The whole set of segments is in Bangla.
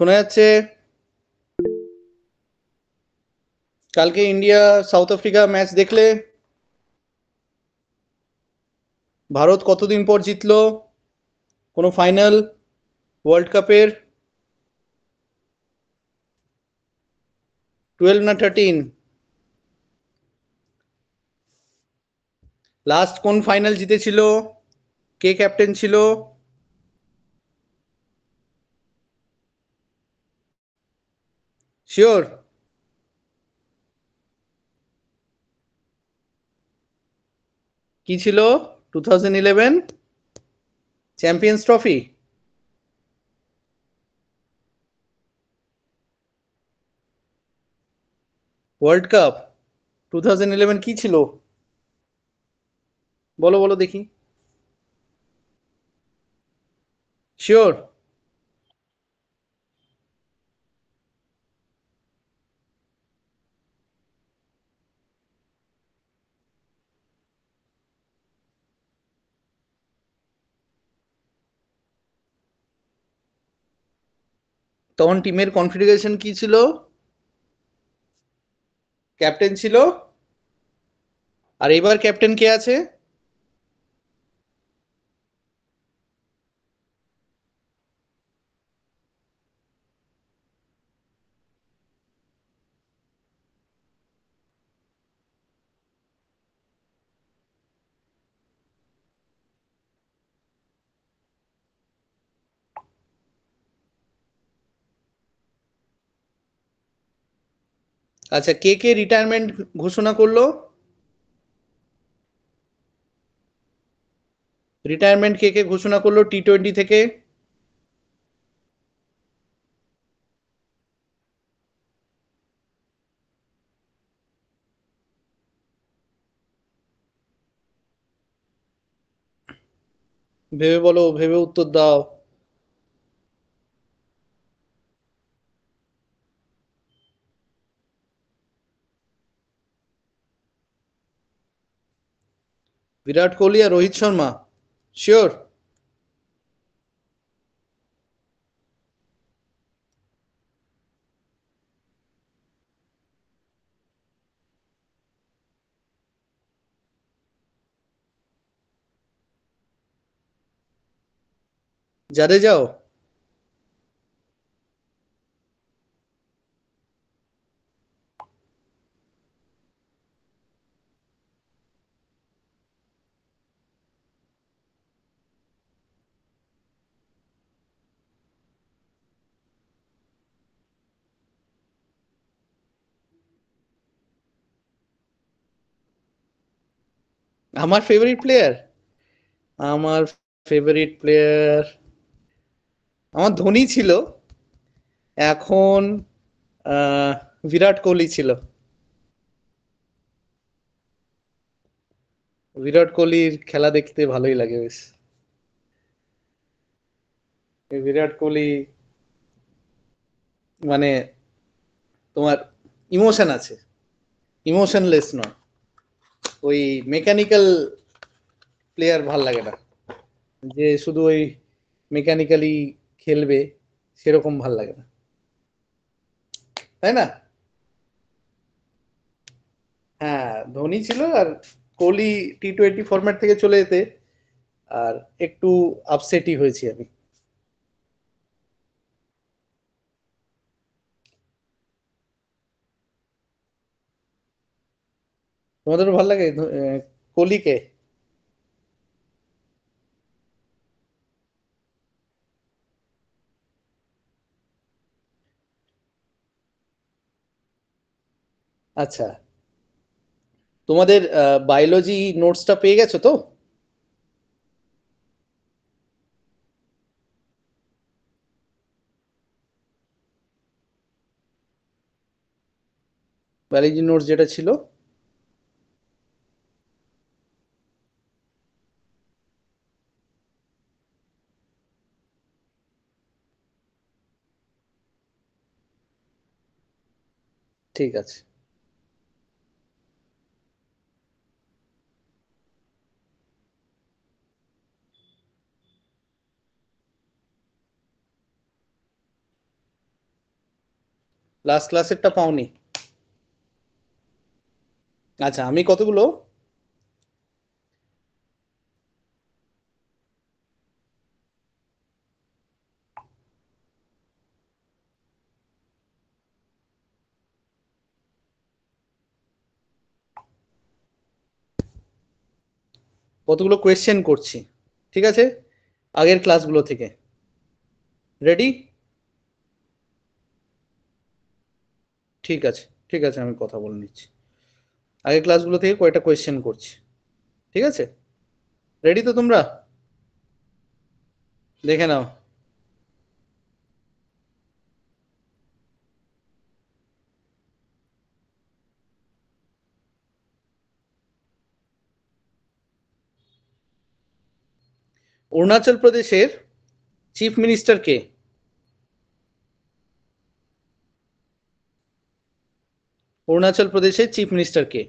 শোনা যাচ্ছে। কালকে ইন্ডিয়া সাউথ আফ্রিকা ম্যাচ দেখলে? ভারত কতদিন পর জিতলো কোনো ফাইনাল ওয়ার্ল্ড কাপের? 12 না 13? লাস্ট কোন ফাইনাল জিতেছিল? কে ক্যাপ্টেন ছিল? শিওর? কি ছিল? 2011 চ্যাম্পিয়ন্স ট্রফি? ওয়ার্ল্ড কাপ 2011 কি ছিল? বলো বলো দেখি। শিওর? তখন টিমের কনফিগারেশন কি ছিল? ক্যাপ্টেন ছিল? আর এবার ক্যাপ্টেন কে আছে? আচ্ছা, কে কে রিটায়ারমেন্ট ঘোষণা করলো? রিটায়ারমেন্ট কে কে ঘোষণা করলো টি-20 থেকে? ভেবে বলো, ভেবে উত্তর দাও। বিরাট কোহলি আর রোহিত শর্মা? শিওর? জাদেজাও? আমার ফেভারিট প্লেয়ার? আমার ফেভারিট প্লেয়ার আমার ধোনি ছিল। এখন আহ, বিরাট কোহলি ছিল। বিরাট কোহলির খেলা দেখতে ভালোই লাগে বেশ। এই বিরাট কোহলি মানে তোমার ইমোশন আছে, ইমোশনলেস নয়। ওই মেকানিক্যাল প্লেয়ার ভাল লাগে না, যে শুধু ওই মেকানিক্যালি খেলবে, সেরকম ভাল লাগে না, তাই না? হ্যাঁ, ধোনি ছিল। আর কোহলি টি-20 ফরম্যাট থেকে চলে যেতে আর একটু আপসেটই হয়েছি আমি। তোমাদেরও ভালো লাগে কোহলিকে? আচ্ছা, তোমাদের বায়োলজি নোটসটা পেয়ে গেছো তো? বায়োলজি নোটস যেটা ছিল? ঠিক আছে। লাস্ট ক্লাসেরটা পাওনি? আচ্ছা, আমি কতগুলো কোয়েশ্চেন করছি, ঠিক আছে, আগের ক্লাসগুলো থেকে। রেডি? ঠিক আছে, ঠিক আছে, আমি কথা বলে নিচ্ছি। আগের ক্লাসগুলো থেকে কয়েকটা কোয়েশ্চেন করছি, ঠিক আছে? রেডি তো তোমরা? দেখে নাও। অরুণাচল প্রদেশের চিফ মিনিস্টার কে? অরুণাচল প্রদেশের চিফ মিনিস্টার কে?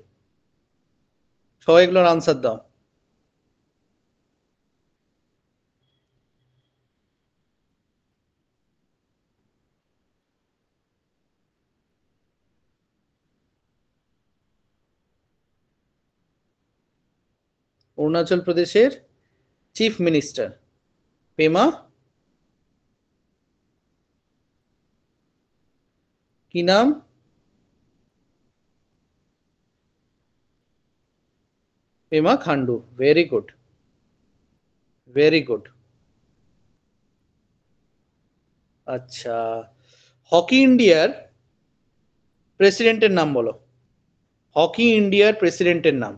সবাই এগুলোর আনসার দাও। অরুণাচল প্রদেশের চিফ মিনিস্টার পেমা কি নাম? Pema Khandu. Very good, very good. আচ্ছা, হকি ইন্ডিয়ার প্রেসিডেন্টের নাম বলো। হকি ইন্ডিয়ার প্রেসিডেন্টের নাম।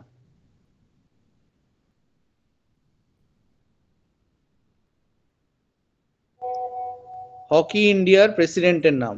হকি ইন্ডিয়ার প্রেসিডেন্টের নাম।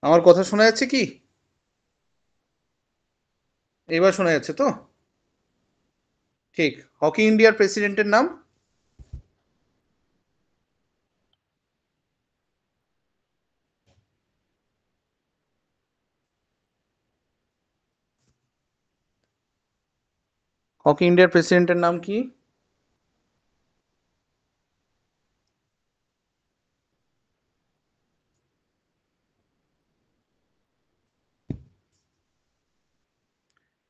আমার কথা শোনা যাচ্ছে কি? এবার শোনা যাচ্ছে তো? ঠিক। হকি ইন্ডিয়ার প্রেসিডেন্টের নাম? হকি ইন্ডিয়ার প্রেসিডেন্টের নাম কি?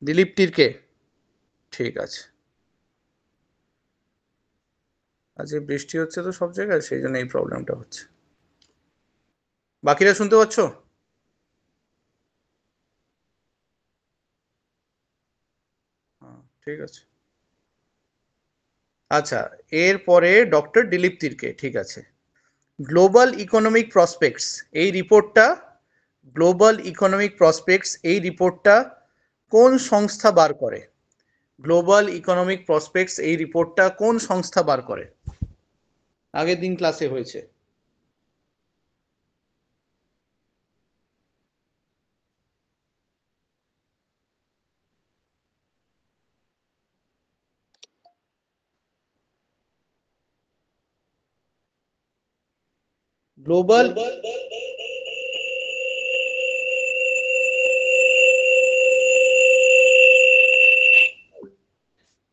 দিলীপ তিরকে। ঠিক আছে। আজকে বৃষ্টি হচ্ছে তো সব জায়গায়, সেই জন্য এই প্রবলেমটা হচ্ছে। বাকিরা শুনতে পাচ্ছ? হ্যাঁ, ঠিক আছে। আচ্ছা, এরপরে ডক্টর দিলীপ তিরকে, ঠিক আছে। গ্লোবাল ইকোনমিক প্রসপেক্টস এই রিপোর্টটা গ্লোবাল ইকোনমিক প্রসপেক্টস এই রিপোর্টটা কোন সংস্থা বার করে? গ্লোবাল ইকোনমিক প্রসপেক্টস এই রিপোর্টটা কোন সংস্থা বার করে? আগের দিন ক্লাসে হয়েছে। গ্লোবাল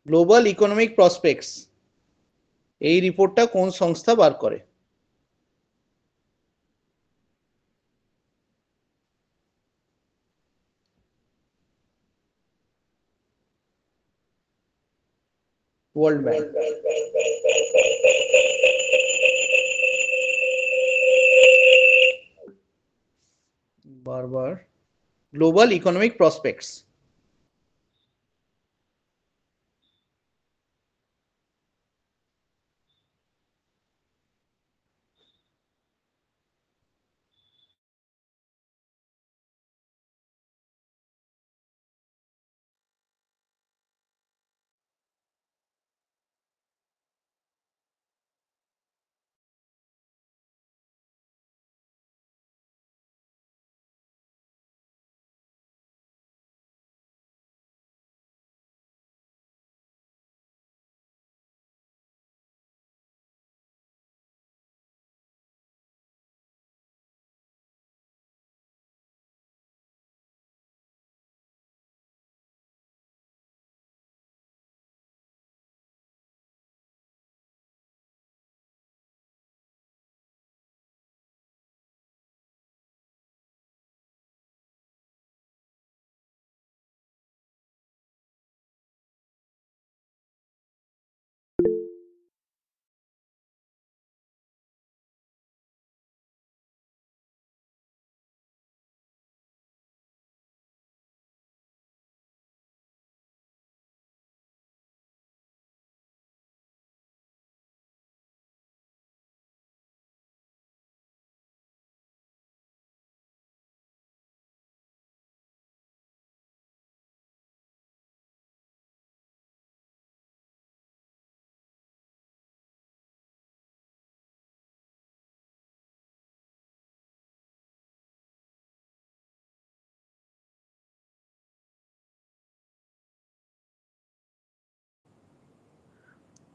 গ্লোবাল ইকোনমিক প্রসপেক্টস এই রিপোর্টটা কোন সংস্থা বার করে? World bank. বারবার গ্লোবাল ইকোনমিক প্রসপেক্টস।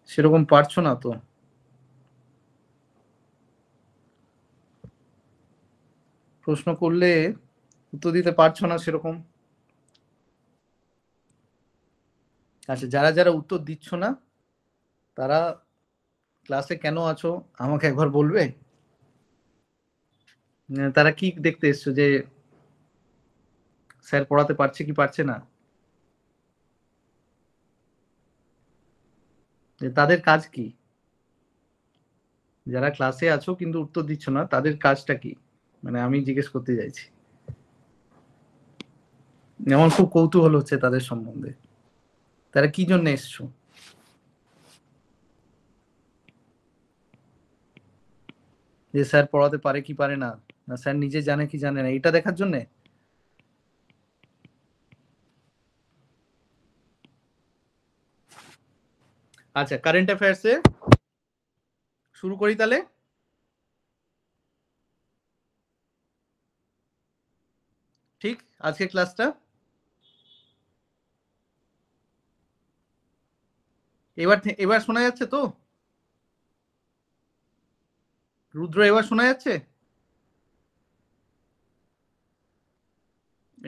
সেরকম পারছো না তো? প্রশ্ন করলে উত্তর দিতে পারছো না সেরকম। আচ্ছা, যারা যারা উত্তর দিচ্ছ না তারা ক্লাসে কেন আছো আমাকে একবার বলবে? তারা কি দেখতে এসছো, যে স্যার পড়াতে পারছে কি পারছে না? যে তাদের কাজ কি? যারা ক্লাসে আছো কিন্তু উত্তর দিচ্ছ না তাদের কাজটা কি, মানে আমি জিজ্ঞেস করতে চাইছি। আমার খুব কৌতূহল হচ্ছে তাদের সম্বন্ধে, তারা কি জন্য এসছো। যে স্যার পড়াতে পারে কি পারে না, না স্যার নিজে জানে কি জানে না, এটা দেখার জন্য? আচ্ছা, কারেন্ট অ্যাফেয়ার্সে শুরু করি তাহলে। ঠিক, আজকে ক্লাসটা এবার এবার শোনা যাচ্ছে তো? রুদ্র এবার শোনা যাচ্ছে?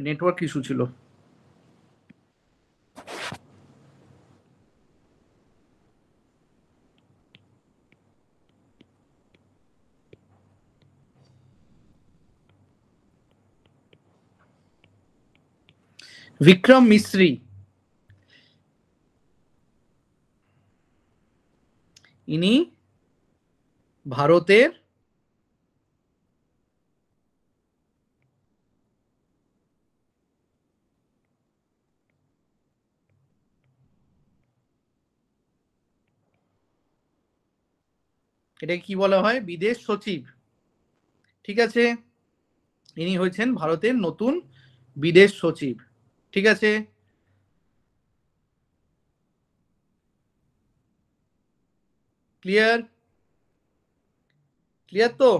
নেটওয়ার্ক ইস্যু ছিল। বিক্রম মিস্ত্রি, ইনি ভারতের এটা কি বলা হয়, বিদেশ সচিব। ঠিক আছে, ইনি হয়েছেন ভারতের নতুন বিদেশ সচিব। ঠিক আছে, ক্লিয়ার? ক্লিয়ার তো?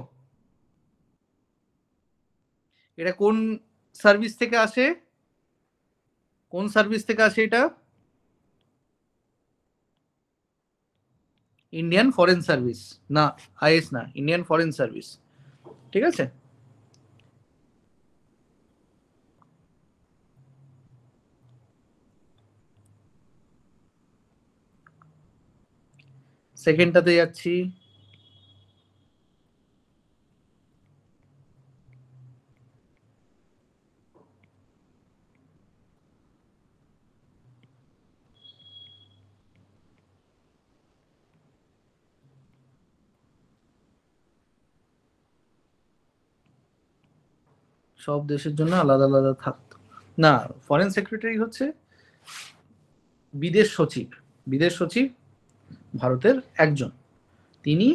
এটা কোন সার্ভিস থেকে আসে? কোন সার্ভিস থেকে আসে এটা? ইন্ডিয়ান ফরেন সার্ভিস, না আইএস না, ইন্ডিয়ান ফরেন সার্ভিস। ঠিক আছে, সেকেন্ডটাতে যাচ্ছি। সব দেশের জন্য আলাদা আলাদা থাকতো না, ফরেন সেক্রেটারি হচ্ছে বিদেশ সচিব। বিদেশ সচিব ভারতের একজন, তিনি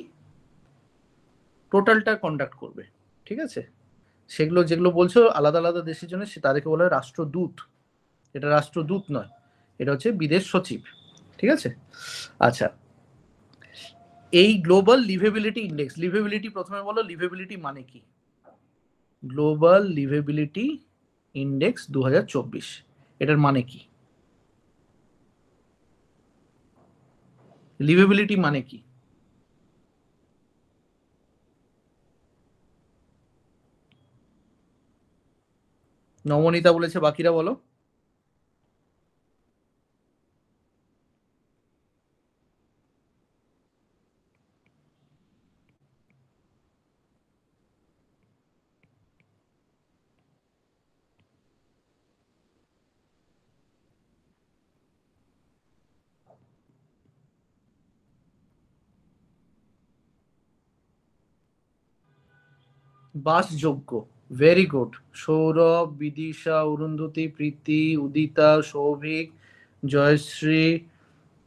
টোটালটা কন্ডাক্ট করবে। ঠিক আছে, সেগুলো যেগুলো বলছো আলাদা আলাদা দেশের জন্য, সে তাদেরকে বলা হয় রাষ্ট্রদূত। এটা রাষ্ট্রদূত নয়, এটা হচ্ছে বিদেশ সচিব। ঠিক আছে, আচ্ছা, এই গ্লোবাল লিভেবিলিটি ইন্ডেক্স, লিভেবিলিটি প্রথমে বলো, লিভেবিলিটি মানে কি? গ্লোবাল লিভেবিলিটি ইন্ডেক্স 2024, এটার মানে কি? লিভেবিলিটি মানে কি? নবনীতা বলেছে, বাকিরা বলো। বাসযোগ্য, very good. Sourav, Bidisha, Arundhati, Priti, Udita, Souvik, Joyshree,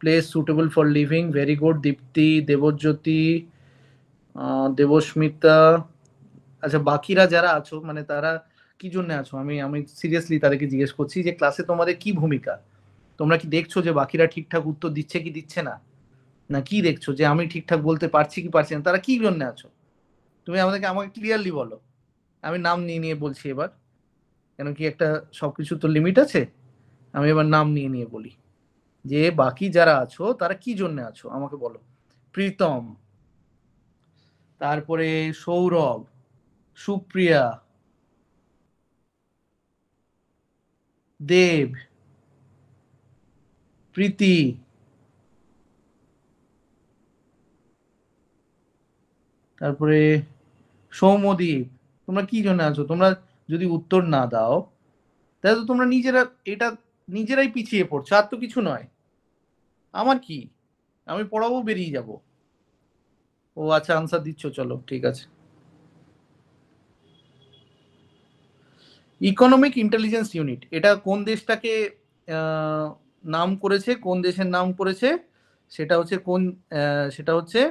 place suitable for living, very good. Dipti, Debjyoti, Debsmita. আচ্ছা, বাকিরা যারা আছো মানে তারা কি জন্য আছো? আমি আমি সিরিয়াসলি তাদেরকে জিজ্ঞেস করছি যে ক্লাসে তোমাদের কি ভূমিকা? তোমরা কি দেখছো যে বাকিরা ঠিকঠাক উত্তর দিচ্ছে কি দিচ্ছে না, না কি দেখছো যে আমি ঠিকঠাক বলতে পারছি কি পারছি না? তারা কি জন্য আছো? তুমি আমাকে ক্লিয়ারলি বলো। আমি নাম নিয়ে নিয়ে বলছি এবার, কেন কি একটা সবকিছু তো লিমিট আছে। আমি এবার নাম নিয়ে নিয়ে বলি যে বাকি যারা আছো তারা কি জন্য আছো আমাকে বলো। প্রীতম, তারপরে সৌরভ, সুপ্রিয়া, দেব, প্রীতি, তারপরে সৌম্যদীপ। তোমরা কি জন্য আছো? তোমরা যদি উত্তর না দাও তাহলে তো তোমরা নিজেরা এটা নিজেরাই পিছিয়ে পড়ছো, আর তো কিছু নয়। আমার কি, আমি পড়াবো, বেরিয়ে যাব। ও আচ্ছা, আনসার দিচ্ছ, চলো ঠিক আছে। ইকোনমিক ইন্টেলিজেন্স ইউনিট, এটা কোন দেশটাকে আহ, নাম করেছে, কোন দেশের নাম করেছে? সেটা হচ্ছে কোন, সেটা হচ্ছে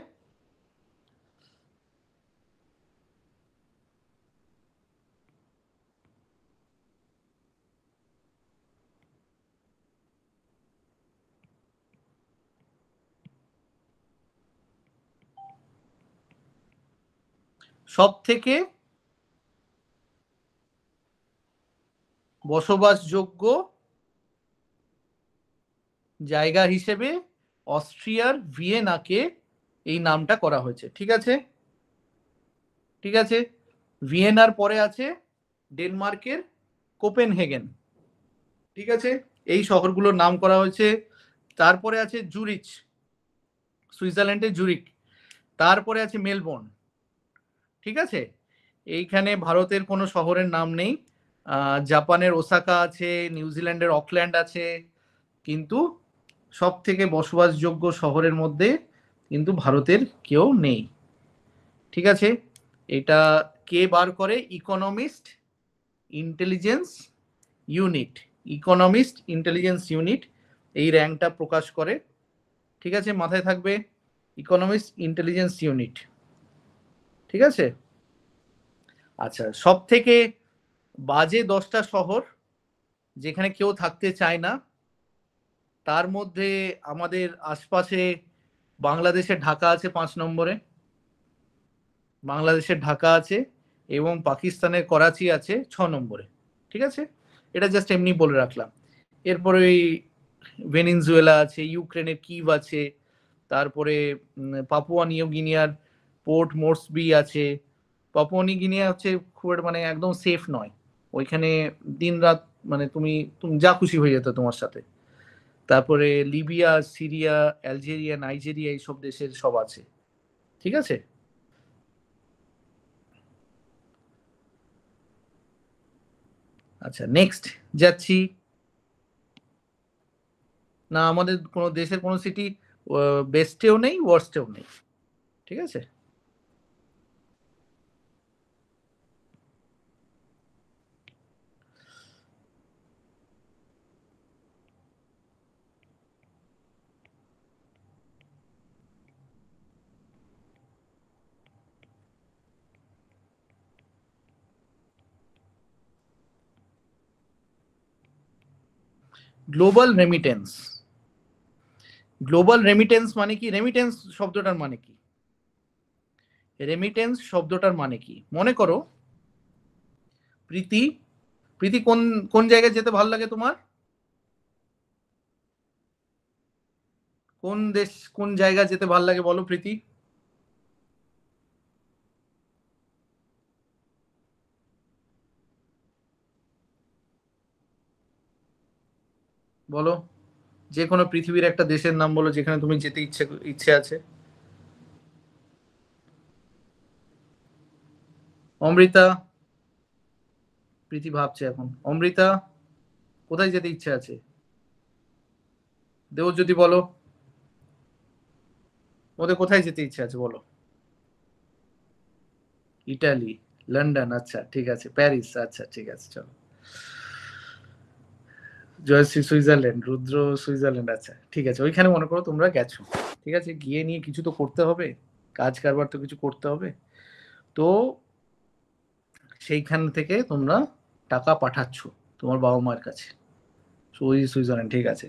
সব থেকে বসবাসযোগ্য জায়গা হিসেবে অস্ট্রিয়ার ভিয়েনাকে এই নামটা করা হয়েছে। ঠিক আছে, ঠিক আছে। ভিয়েনার পরে আছে ডেনমার্কের কোপেনহেগেন। ঠিক আছে, এই শহরগুলোর নাম করা হয়েছে। তারপরে আছে জুরিচ, সুইজারল্যান্ডের জুরিক। তারপরে আছে মেলবোর্ন। ঠিক আছে, এইখানে ভারতের কোনো শহরের নাম নেই। জাপানের ওসাকা আছে, নিউজিল্যান্ডের অকল্যান্ড আছে, কিন্তু সব থেকে বসবাসযোগ্য শহরের মধ্যে কিন্তু ভারতের কেউ নেই। ঠিক আছে, এটা কে বার করে? Economist intelligence unit. Economist intelligence unit এই র্যাঙ্কটা প্রকাশ করে। ঠিক আছে, মাথায় থাকবে, ইকোনমিস্ট ইন্টেলিজেন্স ইউনিট। ঠিক আছে, আচ্ছা, সব থেকে বাজে 10টা শহর যেখানে কেউ থাকতে চায় না, তার মধ্যে আমাদের আশপাশে বাংলাদেশের ঢাকা আছে 5 নম্বরে, বাংলাদেশের ঢাকা আছে, এবং পাকিস্তানের করাচি আছে 6 নম্বরে। ঠিক আছে, এটা জাস্ট এমনি বলে রাখলাম। এরপরে ওই ভেনিনজুয়েলা আছে, ইউক্রেনের কিভ আছে, তারপরে পাপুয়া নিউ গিনিয়ার পোর্ট মোর্সবি আছে। পাপুয়া নিউ গিনিয়া হচ্ছে খুব মানে একদম সেফ নয়, ওইখানে দিন রাত মানে তুমি তুমি যা খুশি হয়ে যেত তোমার সাথে। তারপরে লিবিয়া, সিরিয়া, অ্যালজেরিয়া, নাইজেরিয়া এইসব দেশের সব আছে। ঠিক আছে, আচ্ছা নেক্সট যাচ্ছি। না, আমাদের কোনো দেশের কোনো সিটি বেস্টেও নেই, ওয়ার্স্টেও নেই। ঠিক আছে, গ্লোবাল রেমিটেন্স। গ্লোবাল রেমিটেন্স মানে কি? রেমিটেন্স শব্দটার মানে কি? রেমিটেন্স শব্দটার মানে কি? মনে করো প্রীতি, প্রীতি কোন কোন জায়গায় যেতে ভালো লাগে তোমার? কোন দেশ, কোন জায়গা যেতে ভালো লাগে বলো প্রীতি? বলো, যে কোনো পৃথিবীর একটা দেশের নাম বলো যেখানে তুমি যেতে ইচ্ছে ইচ্ছে আছে। অমৃতা, প্রীতি ভাবছে এখন। অমৃতা, কোথায় যেতে ইচ্ছে আছে? দেবজ্যোতি বলো, ওদের কোথায় যেতে ইচ্ছে আছে বলো? ইটালি, লন্ডন, আচ্ছা ঠিক আছে, প্যারিস, আচ্ছা ঠিক আছে চলো। জয়শ্রী সুইজারল্যান্ড, রুদ্র সুইজারল্যান্ড, আচ্ছা ঠিক আছে, ওইখানে মনে করো তোমরা গেছো। ঠিক আছে, গিয়ে নিয়ে কিছু তো করতে হবে, কাজ কারবার তো কিছু করতে হবে। তো সেইখান থেকে তোমরা টাকা পাঠাচ্ছ তোমার বাবা মার কাছে। ওই সুইজারল্যান্ড, ঠিক আছে,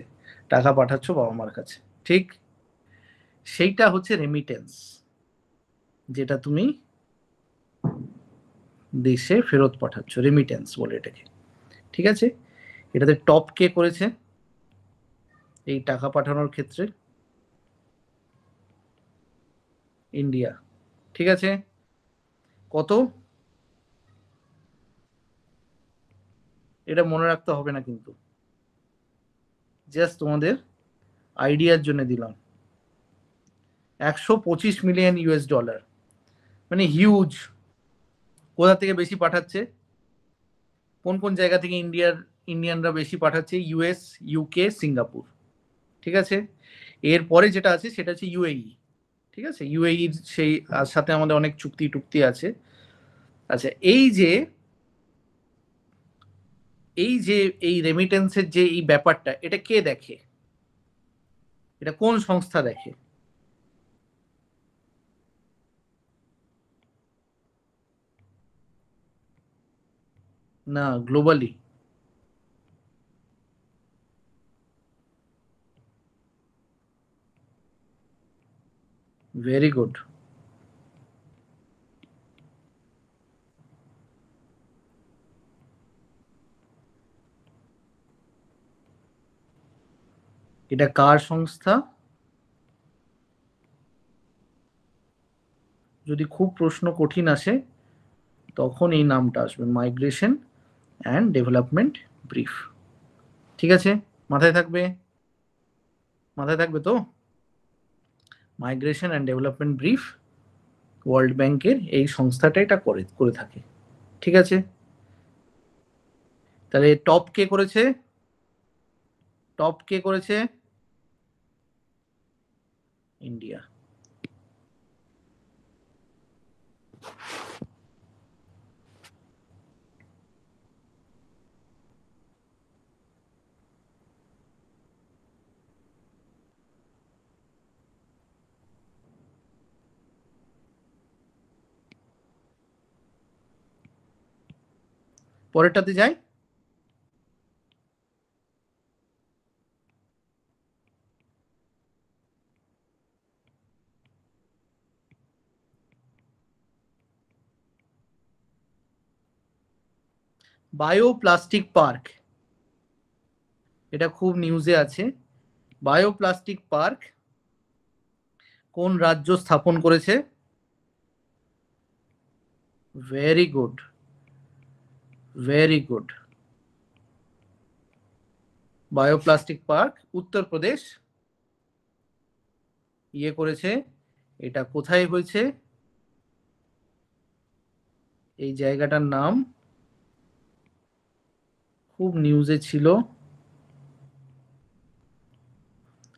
টাকা পাঠাচ্ছ বাবা মার কাছে, ঠিক। সেইটা হচ্ছে রেমিটেন্স, যেটা তুমি দেশে ফেরত পাঠাচ্ছ, রেমিটেন্স বলে এটাকে। ঠিক আছে, এটাতে টপ কে করেছে এই টাকা পাঠানোর ক্ষেত্রে? ইন্ডিয়া। ঠিক আছে, কত? এটা মনে রাখতে হবে না কিন্তু, জাস্ট তোমাদের আইডিয়ার জন্য দিলাম। 125 মিলিয়ন US ডলার, মানে হিউজ। কোথা থেকে বেশি পাঠাচ্ছে? কোন কোন জায়গা থেকে ইন্ডিয়ানরা বেশি পাঠাচ্ছে? US, UK, Singapore. ঠিক আছে, এরপরে যেটা আছে সেটা হচ্ছে ইউএই। ঠিক আছে, ইউএইর সেই সাথে আমাদের অনেক চুক্তি টুক্তি আছে। আচ্ছা, এই যে এই রেমিটেন্সের যে এই ব্যাপারটা, এটা কে দেখে? এটা কোন সংস্থা দেখে? না, গ্লোবালি। Very good. এটা কার সংস্থা? যদি খুব প্রশ্ন কঠিন আসে তখন এই নামটা আসবে, মাইগ্রেশন অ্যান্ড ডেভেলপমেন্ট ব্রিফ। ঠিক আছে, মাথায় থাকবে, মাথায় থাকবে তো। Migration and development brief world ব্যাংকের এই সংস্থাটা এটা করে করে থাকে। ঠিক আছে, তাহলে টপ কে করেছে? টপ কে করেছে? ইন্ডিয়া। পরেরটাতে যাই। বায়োপ্লাস্টিক পার্ক, এটা খুব নিউজে আছে। বায়োপ্লাস্টিক পার্ক কোন রাজ্য স্থাপন করেছে? Very good, very good. Bioplastic park Uttar Pradesh ইয়ে করেছে। এটা কোথায় হয়েছে? এই জায়গাটার নাম খুব নিউজে ছিল,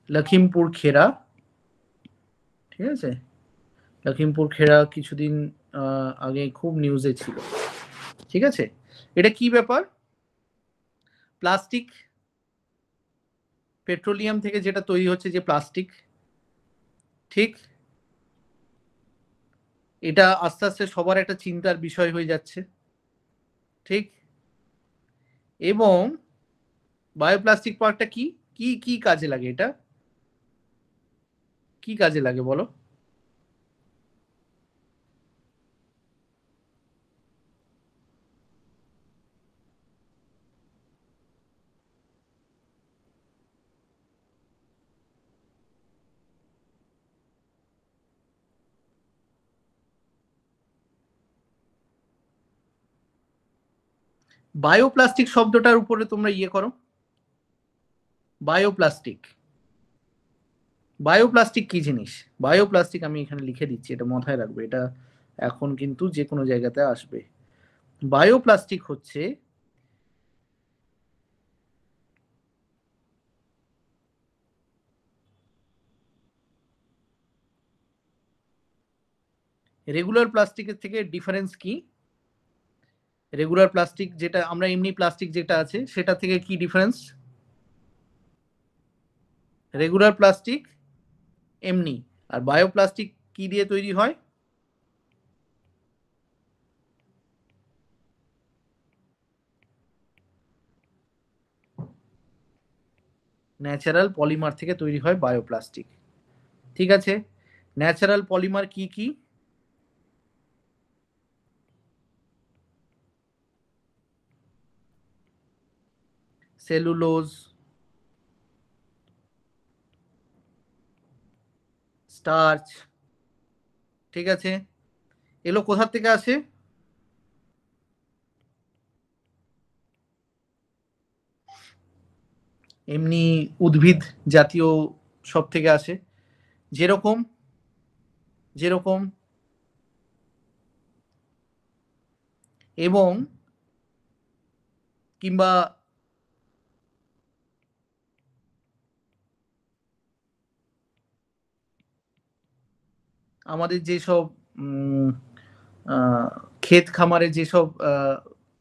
লখিমপুর খেরা। ঠিক আছে, লখিমপুর খেরা কিছুদিন আগে খুব নিউজে ছিল। ঠিক আছে, এটা কি ব্যাপার? প্লাস্টিক, পেট্রোলিয়াম থেকে যেটা তৈরি হচ্ছে যে প্লাস্টিক, ঠিক, এটা আস্তে আস্তে সবার একটা চিন্তার বিষয় হয়ে যাচ্ছে। ঠিক, এবং বায়োপ্লাস্টিক পার্কটা কি কি কি কাজে লাগে? এটা কি কাজে লাগে বলো? বায়োপ্লাস্টিক শব্দটার উপরে তোমরা ইয়ে করো। বায়োপ্লাস্টিক, বায়োপ্লাস্টিক কি জিনিস? বায়োপ্লাস্টিক আমি এখানে লিখে দিচ্ছি, এটা মাথায় রাখবে, এটা এখন কিন্তু যে কোনো জায়গাতে আসবে। বায়োপ্লাস্টিক হচ্ছে রেগুলার প্লাস্টিকের থেকে ডিফারেন্স কি? রেগুলার প্লাস্টিক যেটা আমরা এমনি প্লাস্টিক যেটা আছে সেটা থেকে কি ডিফারেন্স? রেগুলার প্লাস্টিক এমনি, আর বায়োপ্লাস্টিক কি দিয়ে তৈরি হয়? ন্যাচারাল পলিমার থেকে তৈরি হয় বায়োপ্লাস্টিক। ঠিক আছে, ন্যাচারাল পলিমার কি কি? Cellulose, starch. ঠিক আছে, এগুলো কোথা থেকে আসে? এমনি উদ্ভিদ জাতীয় সব থেকে আসে, যেরকম যেরকম এবং কিংবা আমাদের যেসব ক্ষেত খামারে যেসব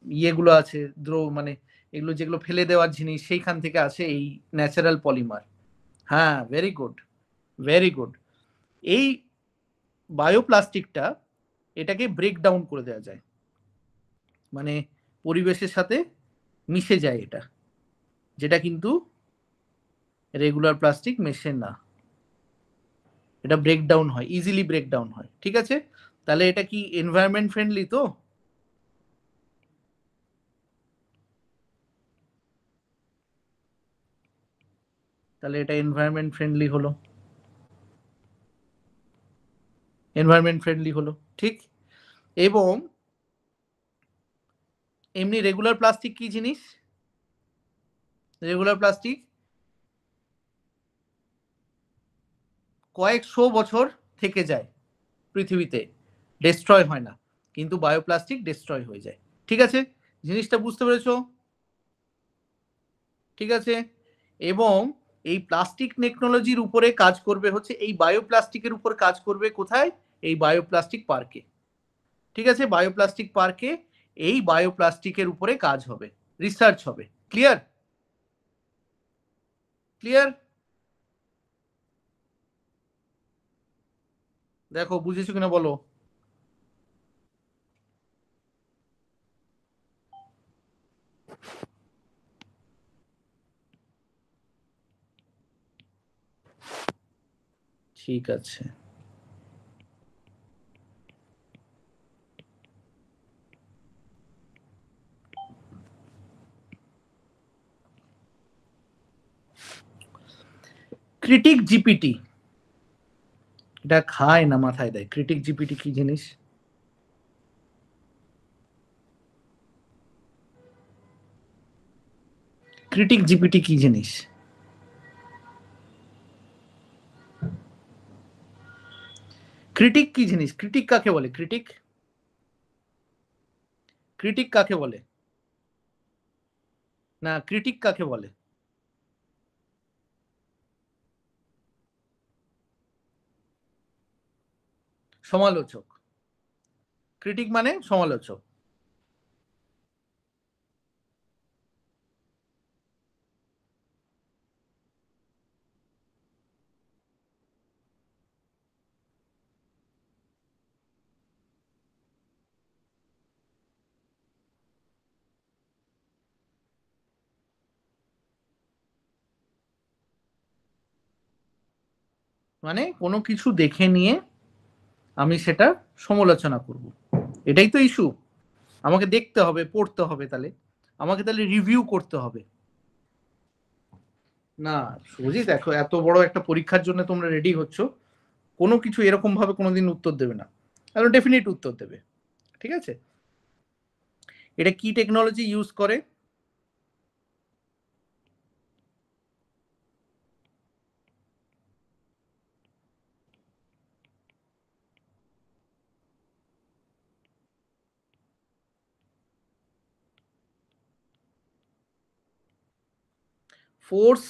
ইয়েগুলো আছে, মানে এগুলো যেগুলো ফেলে দেওয়ার জিনিস, সেইখান থেকে আসে এই ন্যাচারাল পলিমার। হ্যাঁ, ভেরি গুড, ভেরি গুড। এই বায়োপ্লাস্টিকটা, এটাকে ব্রেক ডাউন করে দেওয়া যায়, মানে পরিবেশের সাথে মিশে যায় এটা, যেটা কিন্তু রেগুলার প্লাস্টিক মেশে না। এটা ব্রেক ডাউন হয়, ইজিলি ব্রেক ডাউন হয়। ঠিক আছে, তাহলে এটা কি এনভায়রনমেন্ট ফ্রেন্ডলি? তো তাহলে এটা এনভায়রনমেন্ট ফ্রেন্ডলি হলো, এনভায়রনমেন্ট ফ্রেন্ডলি হলো। ঠিক, এবং এমনি রেগুলার প্লাস্টিক কি জিনিস? রেগুলার প্লাস্টিক কয়েকশো বছর থেকে যায় পৃথিবীতে, ডিস্ট্রয় হয় না, কিন্তু বায়োপ্লাস্টিক ডিস্ট্রয় হয়ে যায়। ঠিক আছে, জিনিসটা বুঝতে পেরেছো? ঠিক আছে, এবং এই প্লাস্টিক টেকনোলজির উপরে কাজ করবে হচ্ছে, এই বায়োপ্লাস্টিকের উপর কাজ করবে কোথায়? এই বায়োপ্লাস্টিক পার্কে। ঠিক আছে, বায়োপ্লাস্টিক পার্কে এই বায়োপ্লাস্টিকের উপরে কাজ হবে, রিসার্চ হবে। ক্লিয়ার? ক্লিয়ার? দেখো বুঝেছো কিনা বলো। ঠিক আছে। ক্রিটিক জিপিটি, এটা খায় না মাথায় দেয়। ক্রিটিক জিপিটি কি জিনিস? ক্রিটিক জিপিটি কি জিনিস? ক্রিটিক কি জিনিস? ক্রিটিক কাকে বলে? ক্রিটিক, ক্রিটিক কাকে বলে? না, ক্রিটিক কাকে বলে? সমালোচক। ক্রিটিক মানে সমালোচক। মানে কোনো কিছু দেখে নিয়ে আমি সেটা সমালোচনা করব, এটাই তো ইস্যু। আমাকে দেখতে হবে, পড়তে হবে, তাহলে আমাকে তাহলে রিভিউ করতে হবে। না সুজিত, দেখো এত বড় একটা পরীক্ষার জন্য তোমরা রেডি হচ্ছ, কোনো কিছু এরকম ভাবে কোনোদিন উত্তর দেবে না, কারণ ডেফিনেট উত্তর দেবে। ঠিক আছে, এটা কি টেকনোলজি ইউজ করে? ফোর্স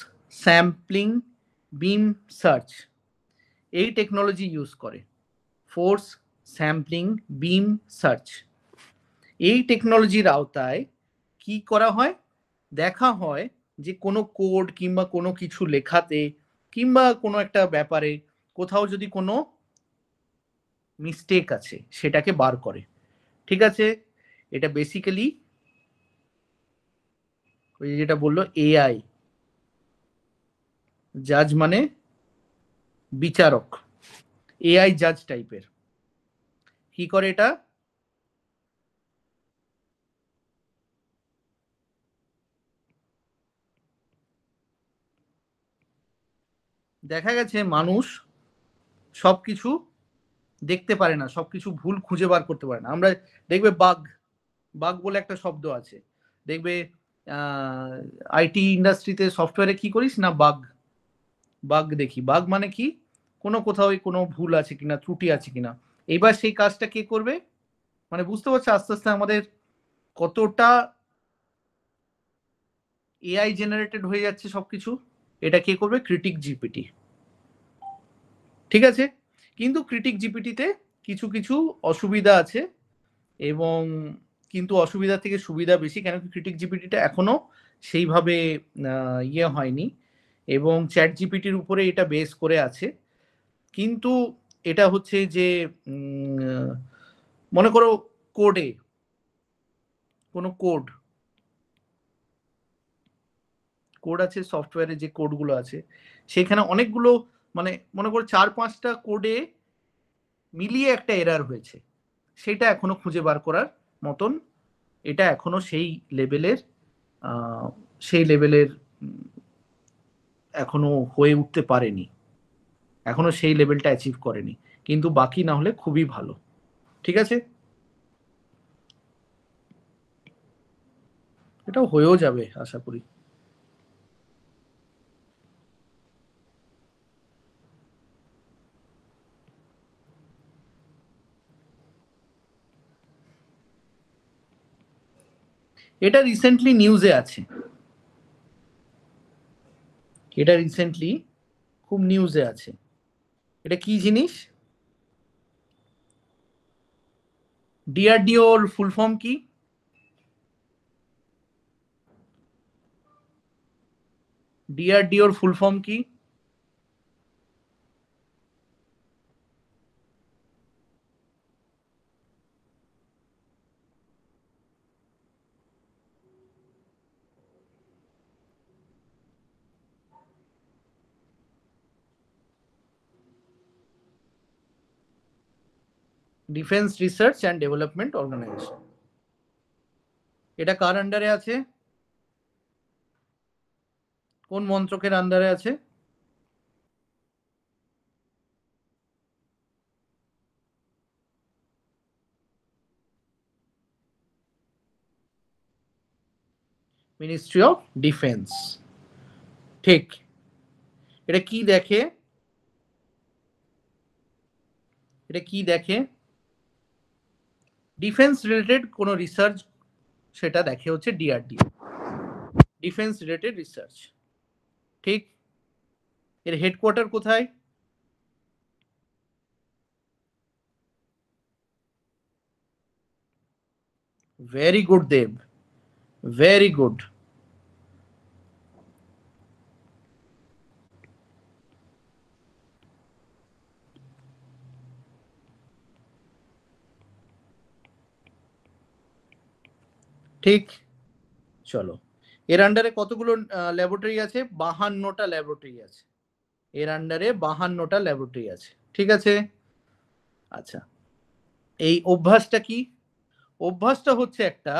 স্যাম্পলিং বিম সার্চ, এই টেকনোলজি ইউজ করে। ফোর্স স্যাম্পলিং বিম সার্চ, এই টেকনোলজির আওতায় কি করা হয়? দেখা হয় যে কোনো কোড কিংবা কোনো কিছু লেখাতে কিংবা কোনো একটা ব্যাপারে কোথাও যদি কোনো মিস্টেক আছে সেটাকে বার করে। ঠিক আছে, এটা বেসিক্যালি ওই যেটা বললো এআই, জাজ মানে বিচারক, এআই জাজ টাইপের। কি করে এটা? দেখা গেছে মানুষ সবকিছু দেখতে পারে না, সবকিছু ভুল খুঁজে বার করতে পারে না। আমরা দেখবে বাগ, বাগ বলে একটা শব্দ আছে, দেখবে আইটি ইন্ডাস্ট্রিতে সফটওয়্যারে কি করিস না, বাগ, বাগ দেখি। বাগ মানে কি? কোনো কোথাও কোনো ভুল আছে কিনা, ত্রুটি আছে কিনা। এইবার সেই কাজটা কে করবে? মানে বুঝতে পারছো আস্তে আস্তে আমাদের কতটা এআই জেনারেটেড হয়ে যাচ্ছে সবকিছু। এটা কে করবে? Critic GPT. ঠিক আছে, কিন্তু ক্রিটিক জিপিটিতে কিছু কিছু অসুবিধা আছে, এবং কিন্তু অসুবিধা থেকে সুবিধা বেশি, কেন কি ক্রিটিক জিপিটিটা এখনো সেইভাবে ইয়ে হয়নি, এবং চ্যাট জিপিটির উপরে এটা বেস করে আছে। কিন্তু এটা হচ্ছে যে মনে করো কোডে কোনো কোড, কোড আছে সফটওয়্যারে, যে কোডগুলো আছে সেখানে অনেকগুলো, মানে মনে করো 4-5টা কোডে মিলিয়ে একটা এরার হয়েছে, সেটা এখনো খুঁজে বার করার মতন এটা এখনো সেই লেভেলের আহ, সেই লেভেলের এখনো হয়ে উঠতে পারেনি, এখনো সেই লেভেলটা অ্যাচিভ করেনি, কিন্তু বাকি না হলে খুবই ভালো। ঠিক আছে, এটাও হয়েও যাবে আশা করি। এটা রিসেন্টলি নিউজে আছে, এটা রিসেন্টলি খুব নিউজে আছে। এটা কি জিনিস? ডিআরডিওর ফুল ফর্ম কি? ডিআরডিওর ফুল ফর্ম কি? Defence research and development organisation. এটা কার আন্ডারে আছে? কোন মন্ত্রকের আন্ডারে আছে? Ministry of defence. ঠিক। এটা কি দেখে? এটা কি দেখে? ডিফেন্স রিলেটেড কোন রিসার্চ সেটা দেখে হচ্ছে ডিআরডিও, ডিফেন্স রিলেটেড রিসার্চ। ঠিক। এর হেডকোয়ার্টার কোথায়? ভেরি গুড দেব, ভেরি গুড। ঠিক। চলো, এর আন্ডারে কতগুলো ল্যাবরেটরি আছে? 52টা ল্যাবরেটরি আছে। এর আন্ডারে 52টা ল্যাবরেটরি আছে। ঠিক আছে। আচ্ছা, এই অভ্যাসটা কি? অভ্যাসটা হচ্ছে একটা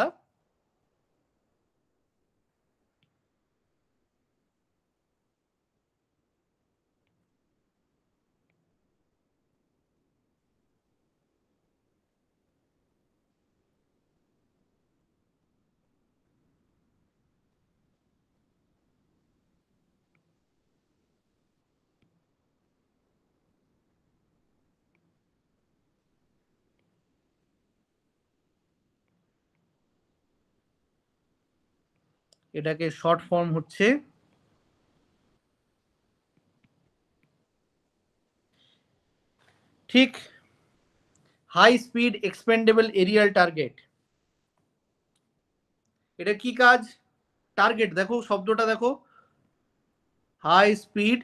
এটাকে শর্ট ফর্ম হচ্ছে ঠিক high speed expendable aerial target. এটা কি কাজ? টার্গেট দেখো, শব্দটা দেখো, high speed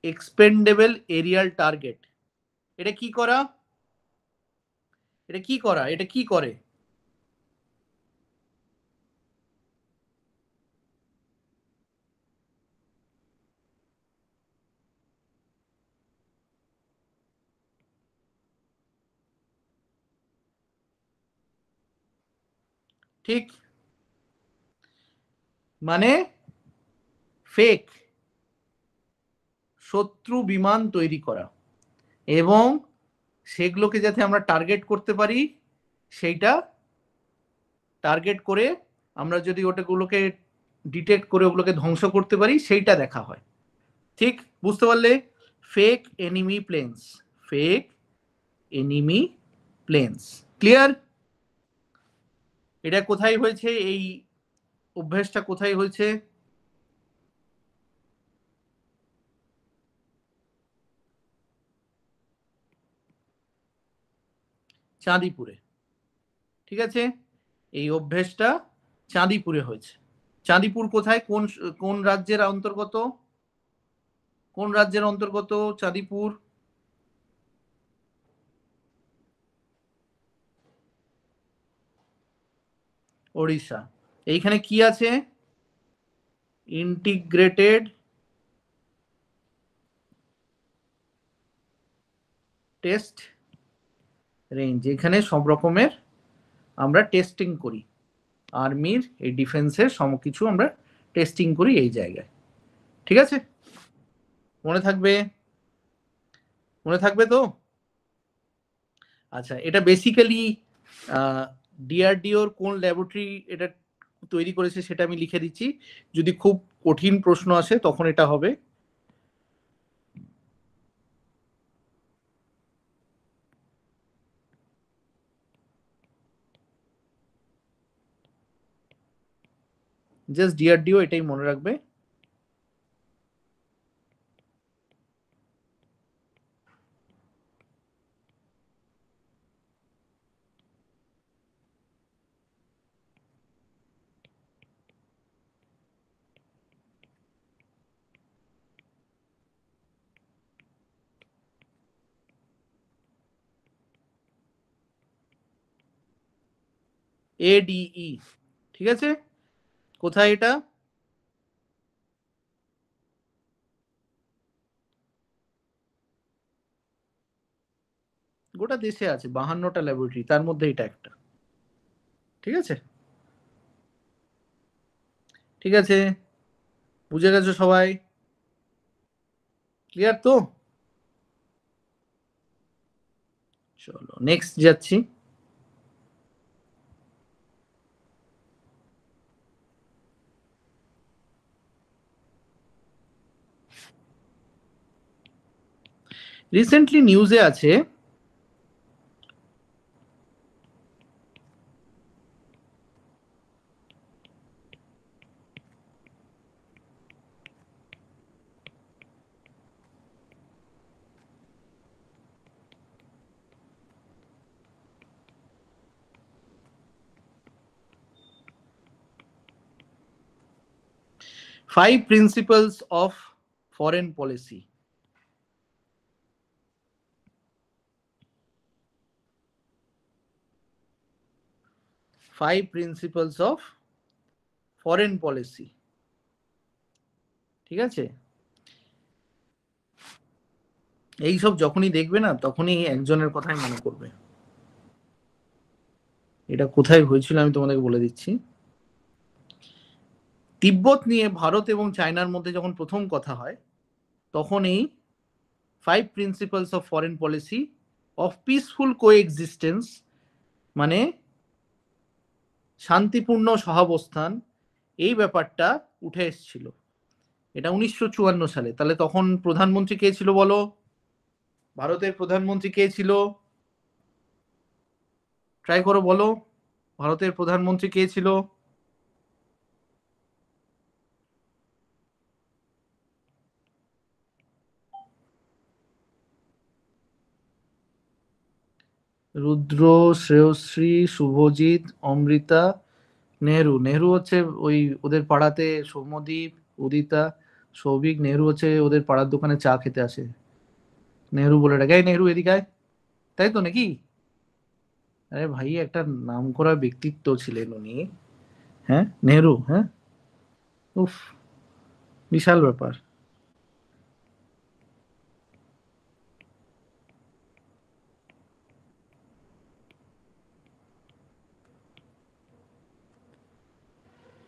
expendable aerial target. এটা কি করা? এটা কি করা? এটা কি করে? ঠিক, মানে ফেক শত্রু বিমান তৈরি করা এবং সেগুলোকে যাতে আমরা টার্গেট করতে পারি, সেইটা টার্গেট করে আমরা যদি ওটাগুলোকে ডিটেক্ট করে ওগুলোকে ধ্বংস করতে পারি, সেইটা দেখা হয়। ঠিক, বুঝতে পারলে? Fake enemy planes, fake enemy planes. Clear? এটা কোথায় হয়েছে? এই অভ্যাসটা কোথায় হয়েছে? চাঁদিপুরে। ঠিক আছে, এই অভ্যাসটা চাঁদিপুরে হয়েছে। চাঁদিপুর কোথায়? কোন কোন রাজ্যের অন্তর্গত? কোন রাজ্যের অন্তর্গত চাঁদিপুর? ওড়িশা। এইখানে কি আছে? Integrated test range. এখানে সব রকমের আমরা টেস্টিং করি, আর্মির এই ডিফেন্সের সব কিছু আমরা টেস্টিং করি এই জায়গায়। ঠিক আছে, মনে থাকবে? মনে থাকবে তো? আচ্ছা, এটা বেসিক্যালি ডিআরডিওর কোন ল্যাবরেটরি এটা তৈরি করেছে সেটা আমি লিখে দিচ্ছি, যদি খুব কঠিন প্রশ্ন আসে তখন এটা হবে। জাস্ট ডিআরডিও এটাই মনে রাখবে। এডিই। ঠিক আছে, কোথায় এটা? গোটা দেশে আছে 52টা ল্যাবরেটরি, তার মধ্যে এটা একটা। ঠিক আছে, ঠিক আছে, বুঝে গেছো সবাই? ক্লিয়ার তো? চলো নেক্সট যাচ্ছি। রিসেন্টলি নিউজে আছে five principles of foreign policy. Five principles of foreign policy. ঠিক আছে, এইসব যখনই দেখবে না তখনই একজনের কথাই মনে করবে। এটা কোথায় হয়েছিল আমি তোমাদেরকে বলে দিচ্ছি। তিব্বত নিয়ে ভারত এবং চায়নার মধ্যে যখন প্রথম কথা হয়, তখন এই five principles of foreign policy of peaceful coexistence, মানে শান্তিপূর্ণ সহাবস্থান, এই ব্যাপারটা উঠে এসেছিল। এটা 1954 সালে। তাহলে তখন প্রধানমন্ত্রী কে ছিল বলো? ভারতের প্রধানমন্ত্রী কে ছিল? ট্রাই করো বলো, ভারতের প্রধানমন্ত্রী কে ছিল? রুদ্র, শ্রেয়শ্রী, শুভজিৎ, অমৃতা, নেহরু। নেহরু হচ্ছে ওই ওদের পাড়াতে সৌম্যদীপ, উদিতা, সৌভিক, নেহরু হচ্ছে ওদের পাড়ার দোকানে চা খেতে আসে। নেহরু বলে ডাকে, "এই নেহরু এদিকে আয়।" তাই তো নাকি? আরে ভাই, একটা নামকরা ব্যক্তিত্ব ছিলেন উনি। হ্যাঁ, নেহরু, হ্যাঁ। উফ, বিশাল ব্যাপার।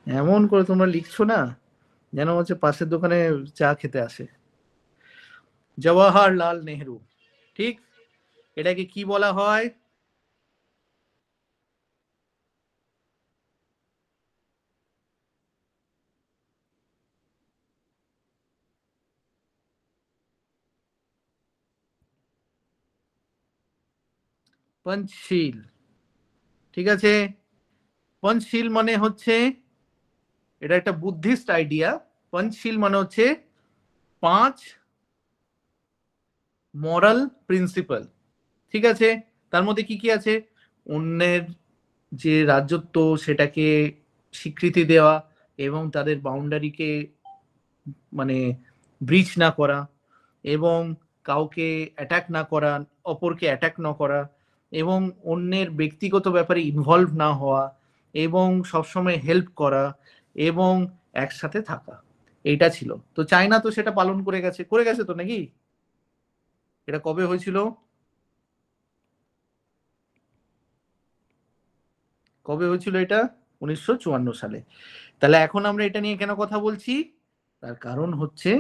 এমন করে তোমরা লিখছো না, যেন হচ্ছে পাশের দোকানে চা খেতে আসে। জওয়াহরলাল নেহরু, ঠিক। এটাকে কি বলা হয়? পঞ্চশীল। ঠিক আছে, পঞ্চশীল মানে হচ্ছে, এটা একটা বুদ্ধিস্ট আইডিয়া। পঞ্চশীল মানে হচ্ছে পাঁচ মরাল প্রিন্সিপাল। ঠিক আছে, তার মধ্যে কি কি আছে? অন্যের যে রাজত্ব সেটাকে স্বীকৃতি দেওয়া, এবং তাদের বাউন্ডারিকে মানে ব্রিচ না করা, এবং কাউকে অ্যাটাক না করা, অপরকে অ্যাটাক না করা, এবং অন্যের ব্যক্তিগত ব্যাপারে ইনভলভ না হওয়া, এবং সবসময় হেল্প করা, এবং একসাথে থাকা। এইটা ছিল। তো চায়না তো সেটা পালন করে গেছে, করে গেছে তো নাকি? এটা কবে হয়েছিল? কবে হয়েছিল এটা? 1954 সালে। তাহলে এখন আমরা এটা নিয়ে কেন কথা বলছি? তার কারণ হচ্ছে,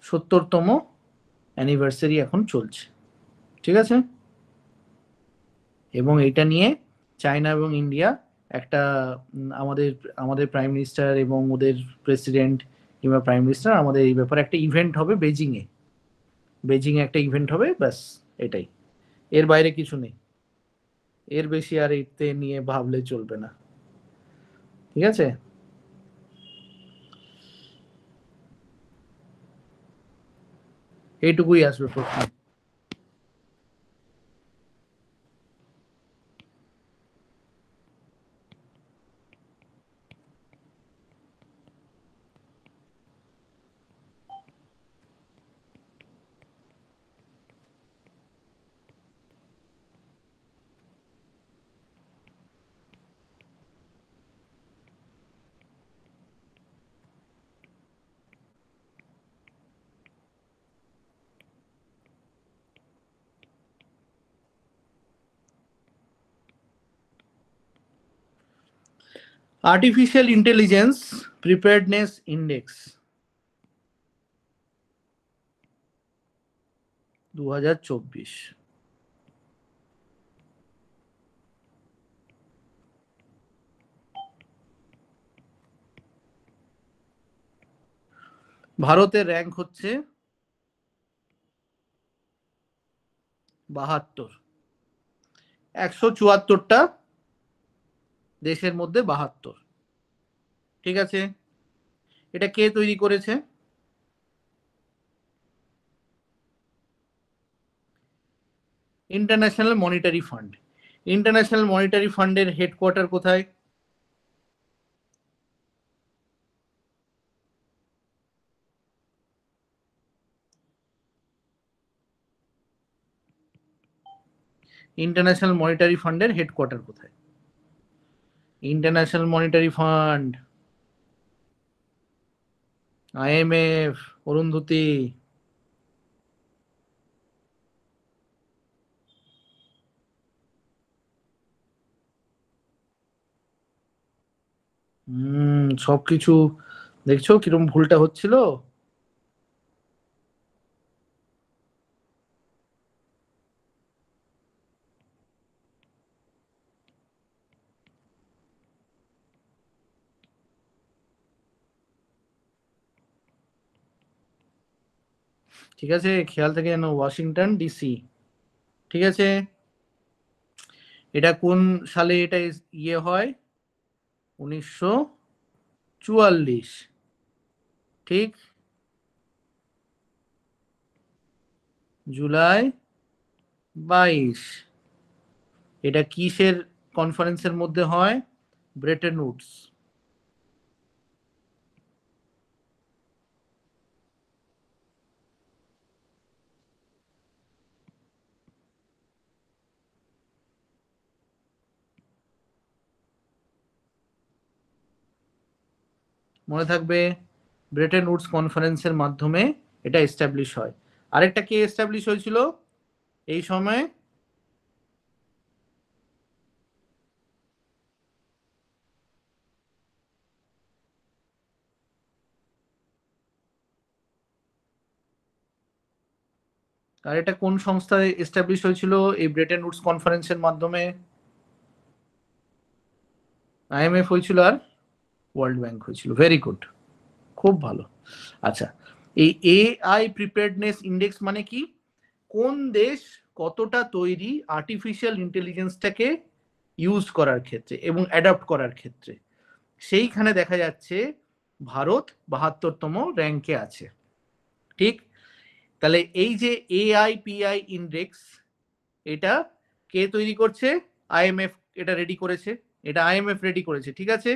সত্তরতম অ্যানিভার্সারি এখন চলছে। ঠিক আছে, এবং এটা নিয়ে চায়না এবং ইন্ডিয়া একটা আমাদের আমাদের প্রাইম মিনিস্টার এবং ওদের প্রেসিডেন্ট কিংবা প্রাইম মিনিস্টার, আমাদের এই ব্যাপারে একটা ইভেন্ট হবে বেজিং এ। বেজিং এ একটা ইভেন্ট হবে, ব্যাস, এটাই। এর বাইরে কিছু নেই। এর বেশি আর এতে নিয়ে ভাবলে চলবে না। ঠিক আছে, এইটুকুই আসবে প্রশ্ন। Artificial intelligence preparedness index 2024। ভারতের র্যাঙ্ক হচ্ছে 72। 174টা দেশের মধ্যে 72। ঠিক আছে, এটা কে তৈরি করেছে? International monetary fund. International monetary ফান্ডের হেডকোয়ার্টার কোথায়? ইন্টারন্যাশনাল মনিটারি ফান্ডের হেডকোয়ার্টার কোথায়? International monetary fund, IMF, Arundhati. সবকিছু দেখছো কিরকম ভুলটা হচ্ছিল। ঠিক আছে, খেয়াল থেকে যেন, ওয়াশিংটন ডিসি। ঠিক আছে, এটা কোন সালে এটা ইয়ে হয়? 1944। ঠিক, জুলাই 22। এটা কিসের কনফারেন্সের মধ্যে হয়? Bretton Woods. মনে থাকবে, ব্রেটন উডস কনফারেন্সের মাধ্যমে এটা এস্টাবলিশ হয়। আরেকটা কে এস্টাবলিশ হয়েছিল এই সময়? আর এটা কোন সংস্থায় এস্টাবলিশ হয়েছিল এই ব্রেটন উডস কনফারেন্সের মাধ্যমে? আইএমএফ হয়েছিল আর ওয়ার্ল্ড ব্যাংক হয়েছিল। ভেরি গুড, খুব ভালো। আচ্ছা, এই এআই প্রিপেয়ারডনেস ইন্ডেক্স মানে কি? কোন দেশ কতটা তৈরি আর্টিফিশিয়াল ইন্টেলিজেন্সটাকে ইউজ করার ক্ষেত্রে এবং অ্যাডাপ্ট করার ক্ষেত্রে। সেইখানে দেখা যাচ্ছে ভারত 72তম র্যাঙ্কে আছে। ঠিক, তাহলে এই যে এআইপিআই ইন্ডেক্স, এটা কে তৈরি করছে? আইএমএফ এটা রেডি করেছে। এটা আইএমএফ রেডি করেছে। ঠিক আছে,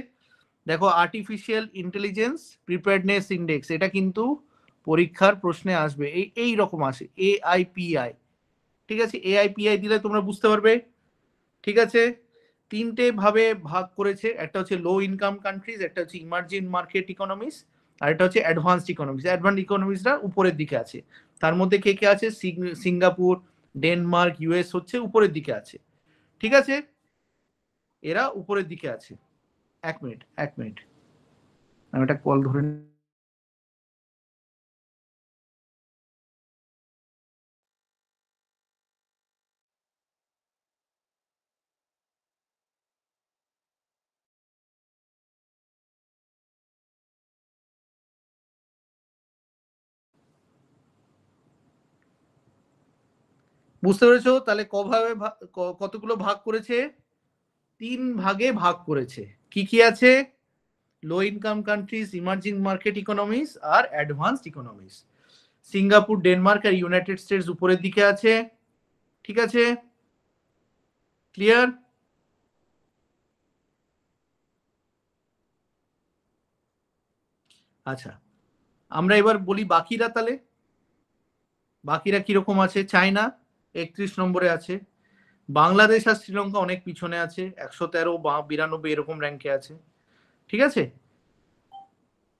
দেখো, আর্টিফিশিয়াল ইন্টেলিজেন্স প্রিপেয়ারডনেস ইন্ডেক্স, এটা কিন্তু পরীক্ষার প্রশ্নে আসবে, এই রকম আসে এআইপিআই। ঠিক আছে, এআইপিআই দিলে তোমরা বুঝতে পারবে। ঠিক আছে, তিনটে ভাবে ভাগ করেছে, একটা হচ্ছে লো ইনকাম কান্ট্রিজ, একটা হচ্ছে ইমার্জিং মার্কেট ইকোনমিস, আর একটা হচ্ছে অ্যাডভান্সড ইকোনমিস। অ্যাডভান্স ইকোনমিসরা উপরের দিকে আছে। তার মধ্যে কে কে আছে? সিঙ্গাপুর, ডেনমার্ক, ইউএস হচ্ছে উপরের দিকে আছে। ঠিক আছে, এরা উপরের দিকে আছে। এক মিনিট, এক মিনিট, আমি একটা কল ধরে বুঝতে পেরেছো? তাহলে কতগুলো ভাগ করেছে? 3 ভাগে ভাগ করেছে। কি কি আছে? Low income countries, emerging market economies আর অ্যাডভান্সড ইকোনমিস। সিঙ্গাপুর, ডেনমার্ক আর ইউনাইটেড স্টেটস উপরের দিকে আছে। ঠিক আছে, ক্লিয়ার? আচ্ছা, আমরা এবার বলি বাকিরা। তাহলে বাকিরা কিরকম আছে? চায়না 31 নম্বরে আছে। বাংলাদেশ আর শ্রীলঙ্কা অনেক পিছনে আছে, 113 বা 92 এরকম র্যাঙ্কে আছে। ঠিক আছে,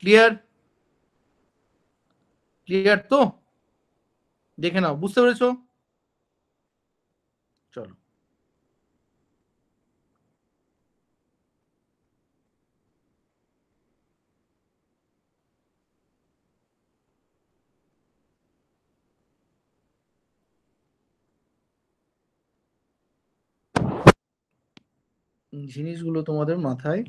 ক্লিয়ার? ক্লিয়ার তো? দেখে নাও, বুঝতে পেরেছো? চলো। জিনিসগুলো তোমাদের মাথায়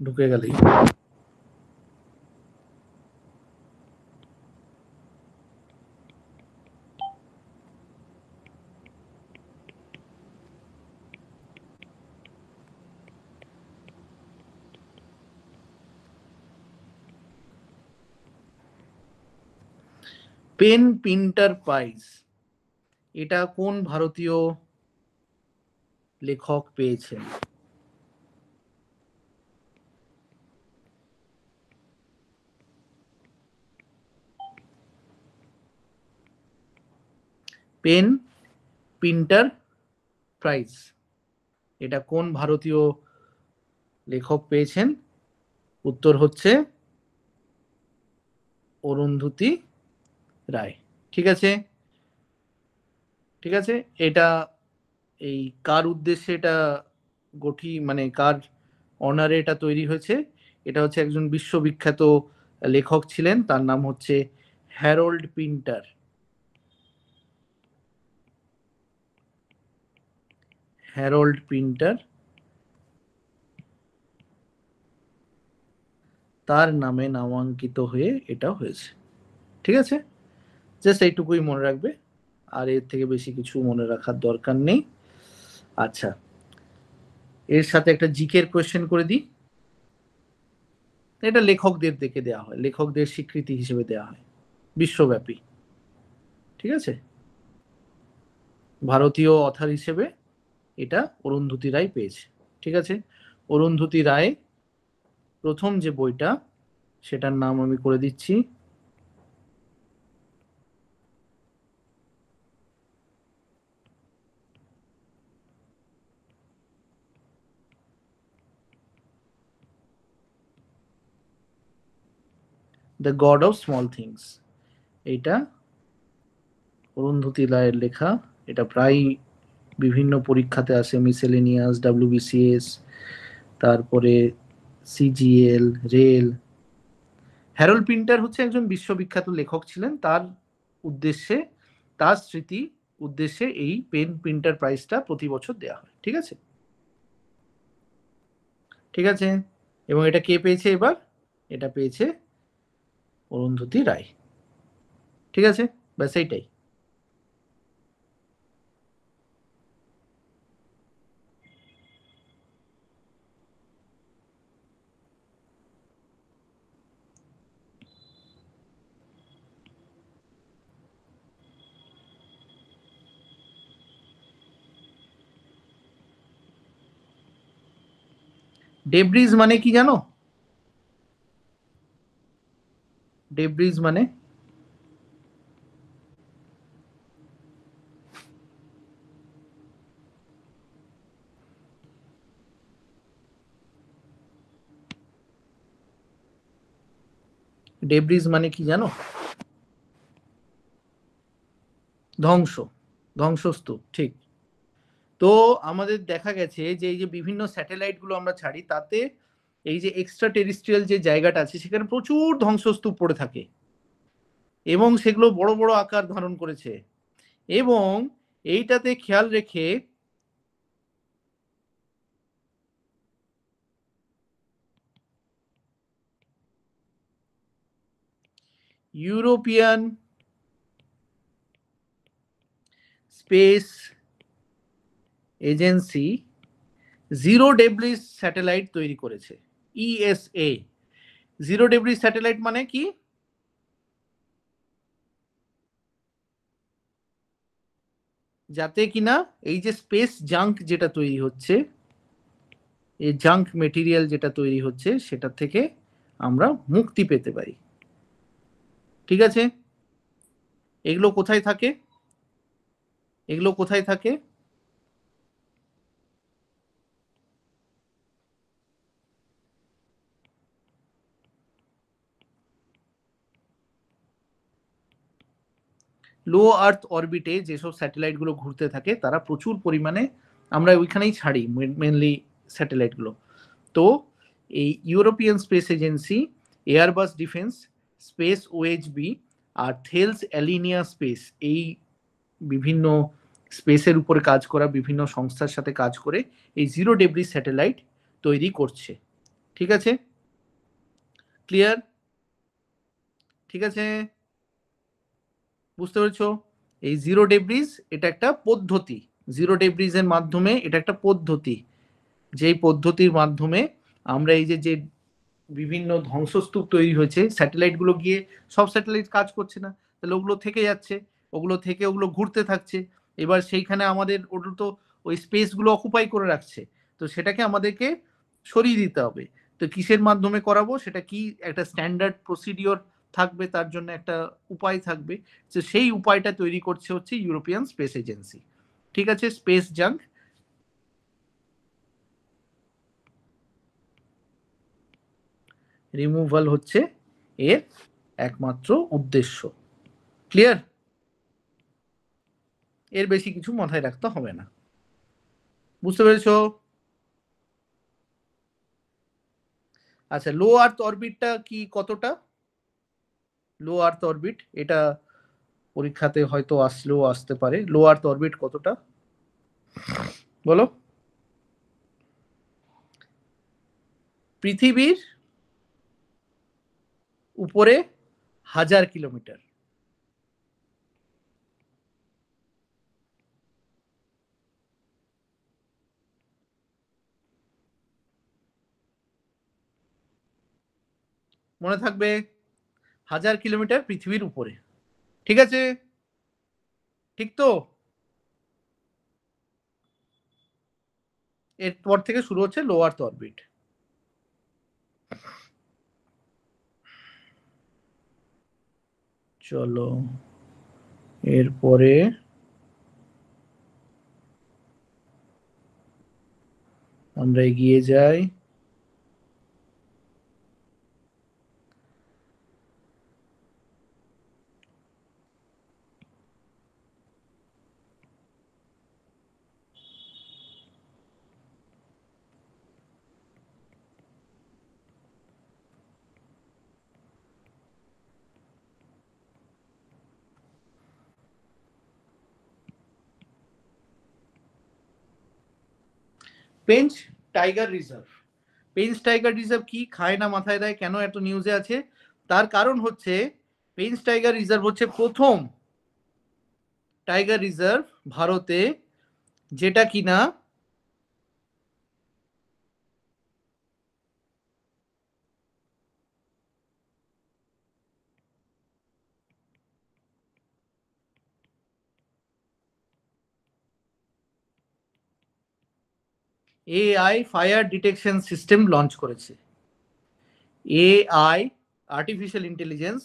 ঢুকে গেলেই পেন প্রিন্টার প্রাইজ এটা কোন ভারতীয় লেখক পেয়েছেন? পেন প্রিন্টার প্রাইজ এটা কোন ভারতীয় লেখক পেয়েছেন? উত্তর হচ্ছে অরুন্ধতী রায়। ঠিক আছে, ঠিক আছে। এটা এই কার উদ্দেশ্যে এটা মানে কার অনারে এটা তৈরি হয়েছে? এটা হচ্ছে একজন বিশ্ববিখ্যাত লেখক ছিলেন, তার নাম হচ্ছে হ্যারল্ড পিন্টার। হ্যারল্ড পিন্টার, তার নামে নামাঙ্কিত হয়ে এটা হয়েছে। ঠিক আছে, জাস্ট এইটুকুই মনে রাখবে, আর এর থেকে বেশি কিছু মনে রাখার দরকার নেই। আচ্ছা, এর সাথে একটা জিকের কোয়েশ্চেন করে দিই। এটা লেখকদের দেখে দেওয়া হয়, লেখকদের স্বীকৃতি হিসেবে দেওয়া হয় বিশ্বব্যাপী। ঠিক আছে, ভারতীয় অথার হিসেবে এটা অরুন্ধতী রায় পেয়েছে। ঠিক আছে, অরুন্ধতী রায় প্রথম যে বইটা, সেটার নাম আমি করে দিচ্ছি the god of small things. এটা অরুন্ধতী রায়ের লেখা, এটা প্রায় বিভিন্ন পরীক্ষাতে আসে, মিসেলেনিয়াস, ডাব্লিউবিসিএস, তারপরে সিজিএল, রেল। হ্যারল্ড পিন্টার হচ্ছে একজন বিশ্ববিখ্যাত লেখক ছিলেন, তার উদ্দেশ্যে, তার স্মৃতি উদ্দেশ্যে এই পেন প্রিন্টার প্রাইজটা প্রতি বছর দেওয়া হয়। ঠিক আছে, ঠিক আছে। এবং এটা কে পেয়েছে এবার? এটা পেয়েছে অরুন্ধতী রায়। ঠিক আছে, ব্যাস এইটাই। ডেব্রিজ মানে কি জানো? ডেব্রিজ মানে ডেব্রিজ মানে কি জানো? ধ্বংস, ধ্বংসস্তূপ। ঠিক। তো আমাদের দেখা গেছে যে এই যে বিভিন্ন স্যাটেলাইট গুলো আমরা ছাড়ি, তাতে এই যে এক্সট্রা টেরিস্ট্রিয়াল যে জায়গাটা আছে, সেখানে প্রচুর ধ্বংসস্তূপ পড়ে থাকে এবং সেগুলো বড় বড় আকার ধারণ করেছে। এবং এইটাতে খেয়াল রেখে European Space agency zero debris satellite তৈরি করেছে, ইএসএ। জিরো ডেব্রিজ স্যাটেলাইট মানে কি? যাতে কিনা এই যে স্পেস জাঙ্ক যেটা তৈরি হচ্ছে, এই জাঙ্ক মেটেরিয়াল যেটা তৈরি হচ্ছে, সেটা থেকে আমরা মুক্তি পেতে পারি। ঠিক আছে, এগুলো কোথায় থাকে? এগুলো কোথায় থাকে? লো আর্থ অরবিটে যেসব স্যাটেলাইট গুলো ঘুরতে থাকে, তারা প্রচুর পরিমাণে, আমরা ওইখানেই ছাড়ি মেনলি স্যাটেলাইট গুলো। তো এই European Space Agency, Airbus defence, space OHB আর থেলস অ্যালিনিয়া স্পেস, এই বিভিন্ন স্পেসের উপরে কাজ করা বিভিন্ন সংস্থার সাথে কাজ করে এই জিরো ডেব্রি স্যাটেলাইট তৈরি করছে। ঠিক আছে, ক্লিয়ার? ঠিক আছে, বুঝতে পেরেছো? এই জিরো ডেব্রিজ এটা একটা পদ্ধতি, জিরো ডেব্রিজের মাধ্যমে এটা একটা পদ্ধতি, যেই পদ্ধতির মাধ্যমে আমরা এই যে বিভিন্ন ধ্বংসস্তূপ তৈরি হয়েছে, স্যাটেলাইটগুলো গিয়ে, সব স্যাটেলাইট কাজ করছে না, তাহলে ওগুলো থেকে যাচ্ছে, ওগুলো থেকে ওগুলো ঘুরতে থাকছে, এবার সেইখানে আমাদের ওগুলো তো ওই স্পেসগুলো অকুপাই করে রাখছে, তো সেটাকে আমাদেরকে সরিয়ে দিতে হবে। তো কিসের মাধ্যমে করাবো, সেটা কি একটা স্ট্যান্ডার্ড প্রসিডিওর থাকবে, তার জন্য একটা উপায় থাকবে, তো সেই উপায়টা তৈরি করছে হচ্ছে ইউরোপিয়ান স্পেস এজেন্সি। ঠিক আছে, স্পেস জাঙ্ক রিমুভাল হচ্ছে এর একমাত্র উদ্দেশ্য। ক্লিয়ার? এর বেশি কিছু মাথায় রাখতে হবে না, বুঝতে পেরেছো? আচ্ছা, লো আর্থ অরবিটটা কি, কতটা লো আর্থ অরবিট, এটা পরীক্ষাতে হয়তো আসলেও আসতে পারে, লো আর্থ অরবিট কতটা বলো? পৃথিবীর উপরে 1000 কিলোমিটার। মনে থাকবে, 1000 কিলোমিটার পৃথিবীর উপরে। ঠিক আছে, ঠিক তো? এরপর থেকে শুরু হচ্ছে লো আর্থ অরবিট। চলো এরপরে আমরা এগিয়ে যাই। Pench tiger reserve, Pench tiger reserve কি, খায় না মাথায় দেয়, কেন এত নিউজে আছে? তার কারণ হচ্ছে পেঞ্চ টাইগার রিজার্ভ হচ্ছে প্রথম টাইগার রিজার্ভ ভারতে, যেটা কিনা AI fire detection system launch করেছে। AI artificial intelligence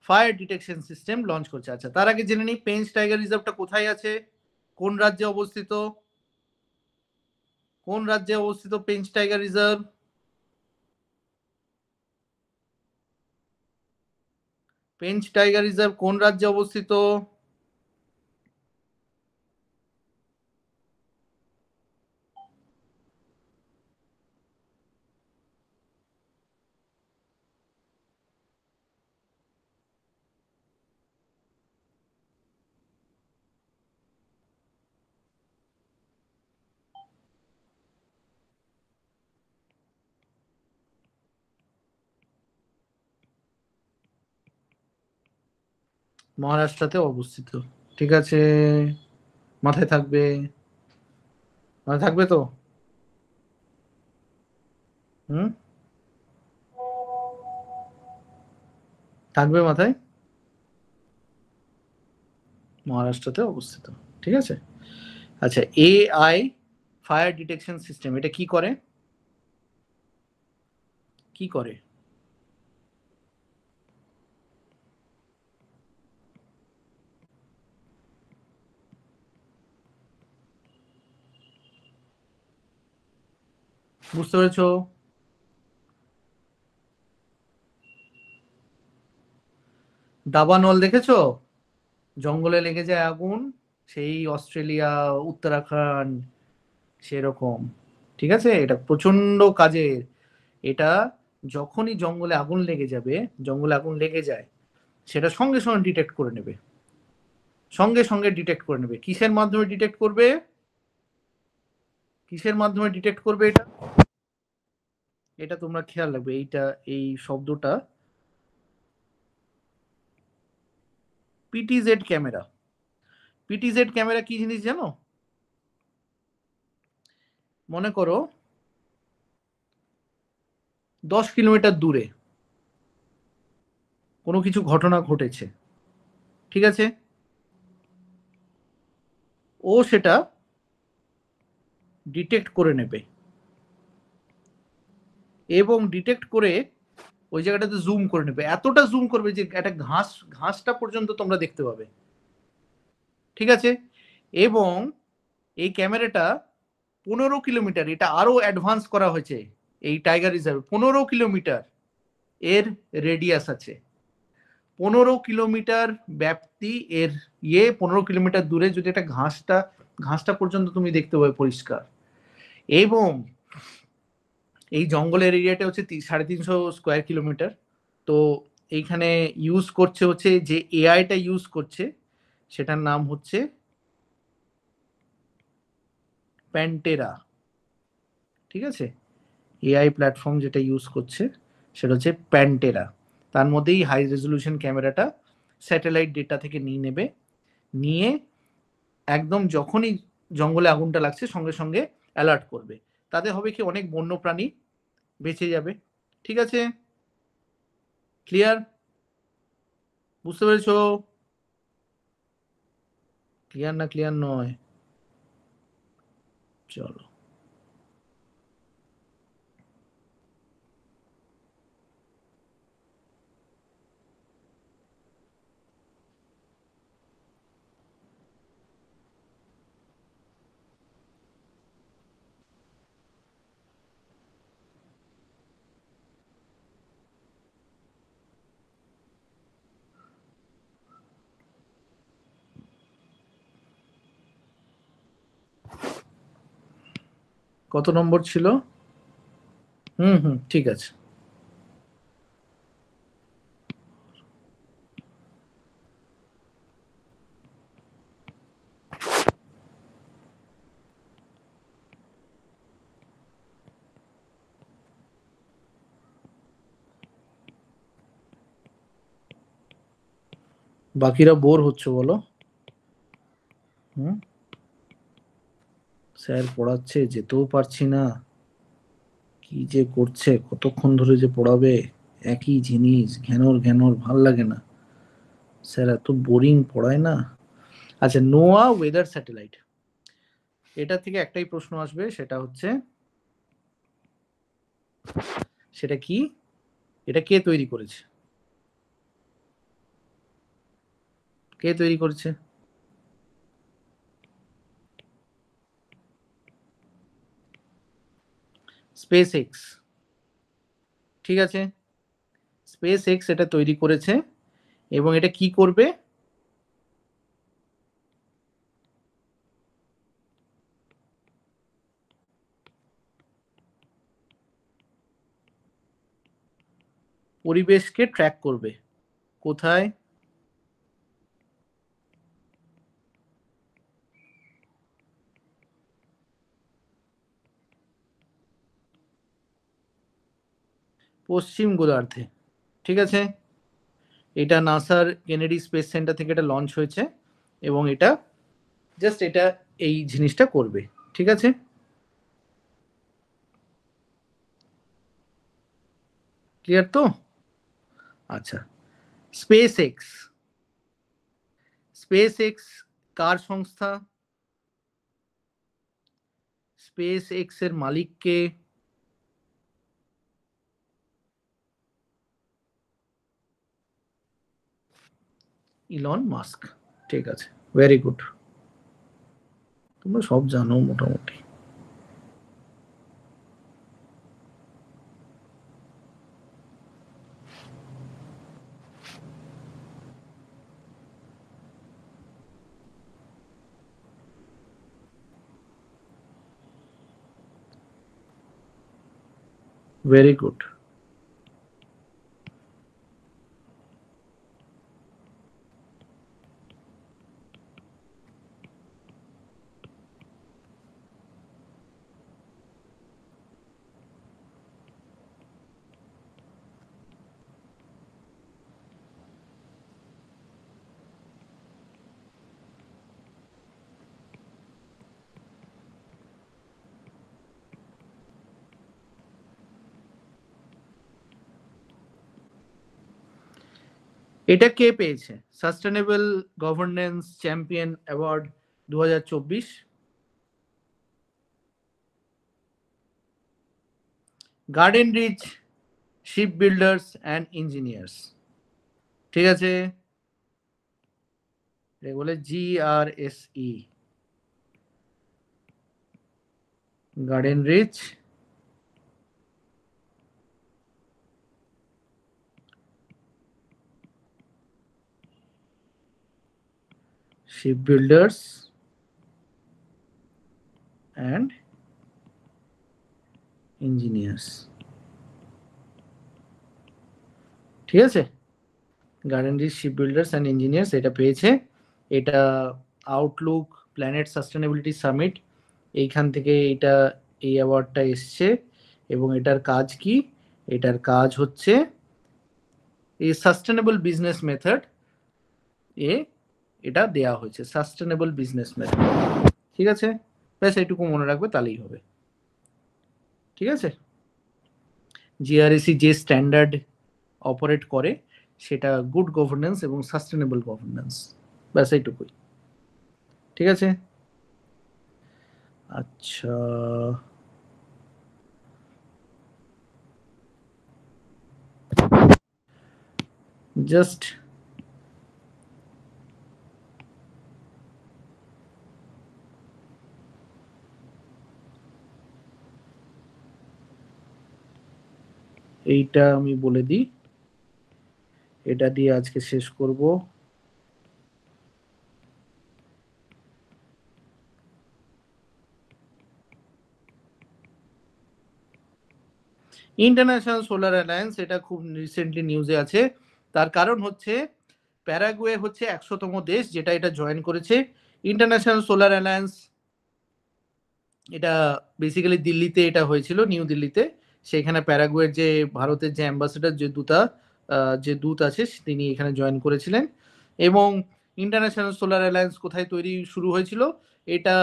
fire detection system launch করছে। আচ্ছা, তার আগে জেনে নিই পেঞ্চ টাইগার রিজার্ভটা কোথায় আছে, কোন রাজ্যে অবস্থিত, কোন রাজ্যে অবস্থিত Pench tiger reserve? Pench tiger reserve কোন রাজ্যে অবস্থিত? মহারাষ্ট্রতে অবস্থিত। ঠিক আছে, মাথায় থাকবে, মাথায় থাকবে তো? হুম, থাকবে মাথায়, মহারাষ্ট্রতে অবস্থিত। ঠিক আছে, আচ্ছা, এআই ফায়ার ডিটেকশন সিস্টেম এটা কি করে, কি করে? বুঝতে পেরেছো? দাবানল দেখেছো? জঙ্গলে লেগে যায় আগুন, সেই অস্ট্রেলিয়া, উত্তরাখণ্ড, সেরকম। ঠিক আছে, এটা প্রচন্ড কাজের। এটা যখনই জঙ্গলে আগুন লেগে যাবে, জঙ্গলে আগুন লেগে যায়, সেটা সঙ্গে সঙ্গে ডিটেক্ট করে নেবে। সঙ্গে সঙ্গে ডিটেক্ট করে নেবে। কিসের মাধ্যমে ডিটেক্ট করবে? কিসের মাধ্যমে ডিটেক্ট করবে এটা? এটা তোমরা খেয়াল রাখবে, এইটা এই শব্দটা পিটিজেড ক্যামেরা। পিটিজেড ক্যামেরা কি জিনিস জানো? মনে করো 10 কিলোমিটার দূরে কোনো কিছু ঘটনা ঘটেছে, ঠিক আছে? ও সেটা ডিটেক্ট করে নেবে এবং ডিটেক্ট করে ওই জায়গাটাতে জুম করে নেবে, এতটা জুম করবে যে একটা ঘাসটা পর্যন্ত তোমরা দেখতে পাবে, ঠিক আছে? এবং এই ক্যামেরাটা 15 কিলোমিটার, এটা আরো অ্যাডভান্স করা হয়েছে এই টাইগার রিজার্ভ, 15 কিলোমিটার এর রেডিয়াস আছে, 15 কিলোমিটার ব্যাপ্তি এর 15 কিলোমিটার দূরে যদি একটা ঘাসটা পর্যন্ত তুমি দেখতে পাবে পরিষ্কার। এবং এই জঙ্গলের এরিয়াটা হচ্ছে 350 স্কোয়ার কিলোমিটার। তো এইখানে ইউজ করছে হচ্ছে যে এআইটা ইউজ করছে সেটার নাম হচ্ছে প্যান্টেরা, ঠিক আছে? এআই প্ল্যাটফর্ম যেটা ইউজ করছে সেটা হচ্ছে প্যান্টেরা। তার মধ্যেই হাই রেজলিউশন ক্যামেরাটা স্যাটেলাইট ডেটা থেকে নিয়ে নেবে, নিয়ে একদম যখনই জঙ্গলে আগুনটা লাগছে সঙ্গে সঙ্গে অ্যালার্ট করবে। তাতে হবে কি, অনেক বন্য প্রাণী বেঁচে যাবে, ঠিক আছে? ক্লিয়ার? বুঝতে পেরেছো? ক্লিয়ার না ক্লিয়ার নয়? চলো, কত নম্বর ছিল? ঠিক আছে। বাকিরা বোর হচ্ছে বলো? স্যার পড়াচ্ছে, যেতেও পারছি না, কি যে করছে, কতক্ষণ ধরে যে পড়াবে, একই জিনিস ঘ্যানর ঘ্যানর, ভাল লাগে না স্যার, এত বোরিং পড়ায় না। আচ্ছা, নোয়া ওয়েদার স্যাটেলাইট, এটা থেকে একটাই প্রশ্ন আসবে, সেটা হচ্ছে সেটা কি, এটা কে তৈরি করেছে? কে তৈরি করেছে? স্পেস এক্স, ঠিক আছে? স্পেস এক্স এটা তৈরি করেছে এবং এটা কি করবে? পরিবেশকে ট্র্যাক করবে। কোথায়? পশ্চিম গোলার্ধে, ঠিক আছে? এটা নাসার কেনেডি স্পেস সেন্টার থেকে এটা লঞ্চ হয়েছে এবং এটা জাস্ট এটা এই জিনিসটা করবে, ঠিক আছে? ক্লিয়ার তো? আচ্ছা, স্পেস এক্স, স্পেস এক্স কার সংস্থা? স্পেস এক্স এর মালিক কে? ইলন মাস্ক, ঠিক আছে, ভেরি গুড, তোমরা সব জানো মোটামুটি। Very good. এটা কে পেয়েছে? Sustainable governance champion award 2024। Garden reach ship builders and engineers. ঠিক আছে, বলে GRSE, garden reach ship builders and engineers. ঠিক আছে, garden reach ship builders and engineers এটা পেয়েছে। এটা আউটলুক প্ল্যানেট সাস্টেনেবিলিটি সামিট, এইখান থেকে এটা এই অ্যাওয়ার্ডটা এসছে। এবং এটার কাজ কি? এটার কাজ হচ্ছে এই সাস্টেনেবল বিজনেস মেথড এটা দেয়া হয়েছে, সাস্টেনেবল বিজনেস মেথড। ঠিক আছে, ব্যাস এইটুকু মনে রাখবে তাহলেই হবে। ঠিক আছে, জিআরএসি যে স্ট্যান্ডার্ড অপারেট করে সেটা গুড গভর্নেন্স এবং সাস্টেনেবল গভর্নেন্স, ব্যাস এইটুকুই। ঠিক আছে, আচ্ছা জাস্ট এইটা আমি বলে দিই, এটা দিয়ে আজকে শেষ করব। ইন্টারন্যাশনাল সোলার অ্যালায়েন্স এটা খুব রিসেন্টলি নিউজে আছে। তার কারণ হচ্ছে প্যারাগুয়ে হচ্ছে 100তম দেশ যেটা এটা জয়েন করেছে। ইন্টারন্যাশনাল সোলার অ্যালায়েন্স এটা বেসিক্যালি দিল্লিতে এটা হয়েছিল, নিউ দিল্লিতে। সেখানে প্যারাগুয়ের যে ভারতের যে অ্যাম্বাসেডর, যে দূত আছে তিনি এখানে জয়েন করেছিলেন। এবং ইন্টারন্যাশনাল সোলার অ্যালায়েন্স কোথায় তৈরি শুরু হয়েছিল? এটা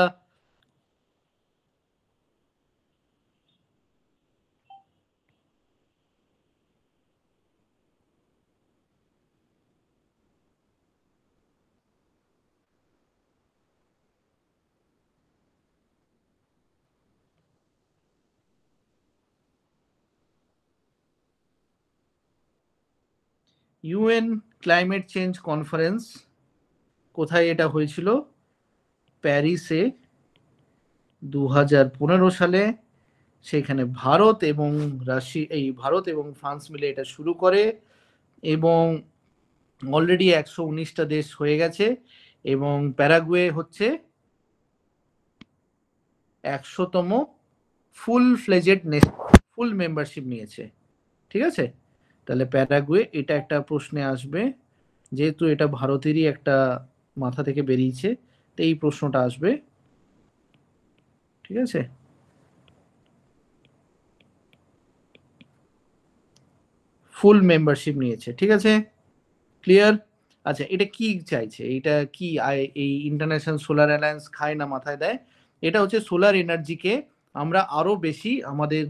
ইউএন ক্লাইমেট চেঞ্জ কনফারেন্স কোথায় এটা হয়েছিল? প্যারিসে 2015 সালে। সেখানে ভারত এবং ফ্রান্স মিলে এটা শুরু করে এবং অলরেডি 119টা দেশ হয়ে গেছে। এবং প্যারাগুয়ে হচ্ছে 100তম ফুল মেম্বারশিপ নিয়েছে। ঠিক আছে, তাহলে প্যারাগুয়ে এটা একটা প্রশ্নে আসবে, যেহেতু এটা ভারতেরই একটা মাথা থেকে বেরিয়েছে, তো এই প্রশ্নটা আসবে। ঠিক আছে, ফুল মেম্বারশিপ নিয়েছে। ঠিক আছে, ক্লিয়ার? আচ্ছা, এটা কি চাইছে? এটা কি এই ইন্টারন্যাশনাল সোলার অ্যালায়েন্স খায় না মাথায় দেয়? এটা হচ্ছে সোলার এনার্জিকে আমরা আরো বেশি আমাদের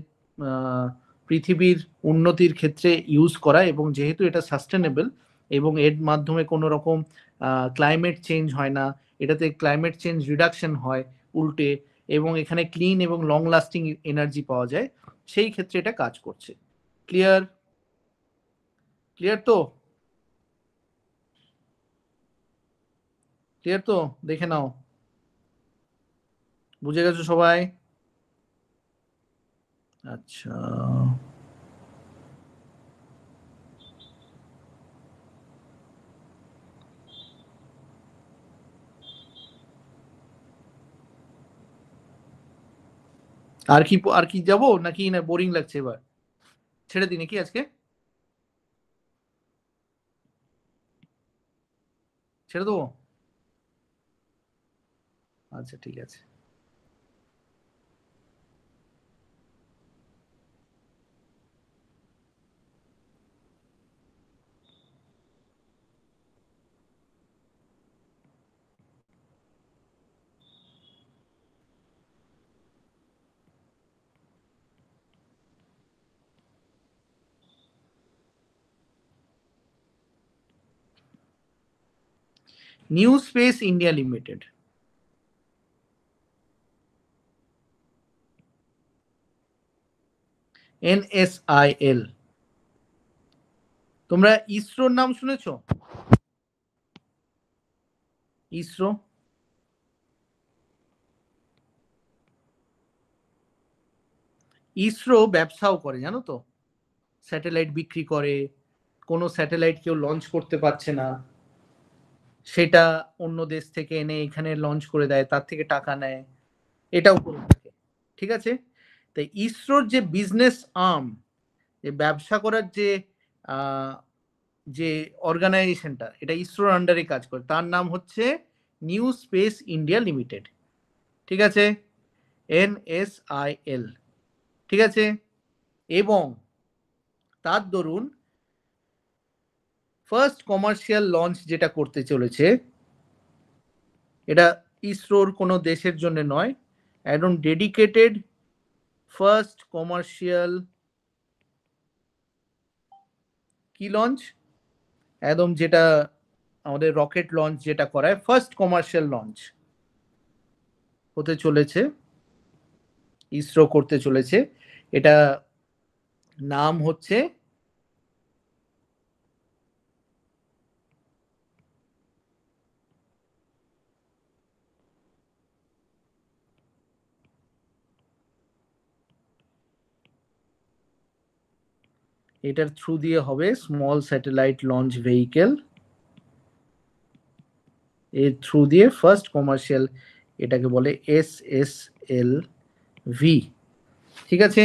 পৃথিবীর উন্নতির ক্ষেত্রে ইউজ করা, এবং যেহেতু এটা সাস্টেনেবল এবং এর মাধ্যমে কোনো রকম ক্লাইমেট চেঞ্জ হয় না, এটাতে ক্লাইমেট চেঞ্জ রিডাকশন হয় উল্টে, এবং এখানে ক্লিন এবং লং লাস্টিং এনার্জি পাওয়া যায়, সেই ক্ষেত্রে এটা কাজ করছে। ক্লিয়ার? ক্লিয়ার তো? ক্লিয়ার তো? দেখে নাও, বুঝে গেছো সবাই? আচ্ছা, আর কি যাবো নাকি? না বোরিং লাগছে এবার? ছেড়ে দিই নাকি আজকে? ছেড়ে দেবো? আচ্ছা ঠিক আছে। New space India limited, NSIL। তোমরা ইসরোর নাম শুনেছো? ইসরো, ইসরো ব্যবসাও করে জানো তো, স্যাটেলাইট বিক্রি করে, কোনো স্যাটেলাইট কেউ লঞ্চ করতে পারছে না, সেটা অন্য দেশ থেকে এনে এখানে লঞ্চ করে দেয়, তার থেকে টাকা নেয়, এটাও করে থাকে। ঠিক আছে, তাই ইসরোর যে বিজনেস আর্ম, যে ব্যবসা করার যে যে অর্গানাইজেশনটা, এটা ইসরোর আন্ডারে কাজ করে, তার নাম হচ্ছে নিউ স্পেস ইন্ডিয়া লিমিটেড। ঠিক আছে, NSIL। ঠিক আছে, এবং তার দরুন ফার্স্ট কমার্শিয়াল লঞ্চ যেটা করতে চলেছে, এটা ইসরোর কোনো দেশের জন্য নয়, একদম ডেডিকেটেড ফার্স্ট কমার্শিয়াল কি লঞ্চ, একদম যেটা আমাদের রকেট লঞ্চ যেটা করায়, ফার্স্ট কমার্শিয়াল লঞ্চ হতে চলেছে, ইসরো করতে চলেছে। এটা নাম হচ্ছে এটার থ্রু দিয়ে হবে স্মল স্যাটেলাইট লঞ্চ ভেহিকেল, এর থ্রু দিয়ে ফার্স্ট কমার্শিয়াল, এটাকে বলে SSLV। ঠিক আছে,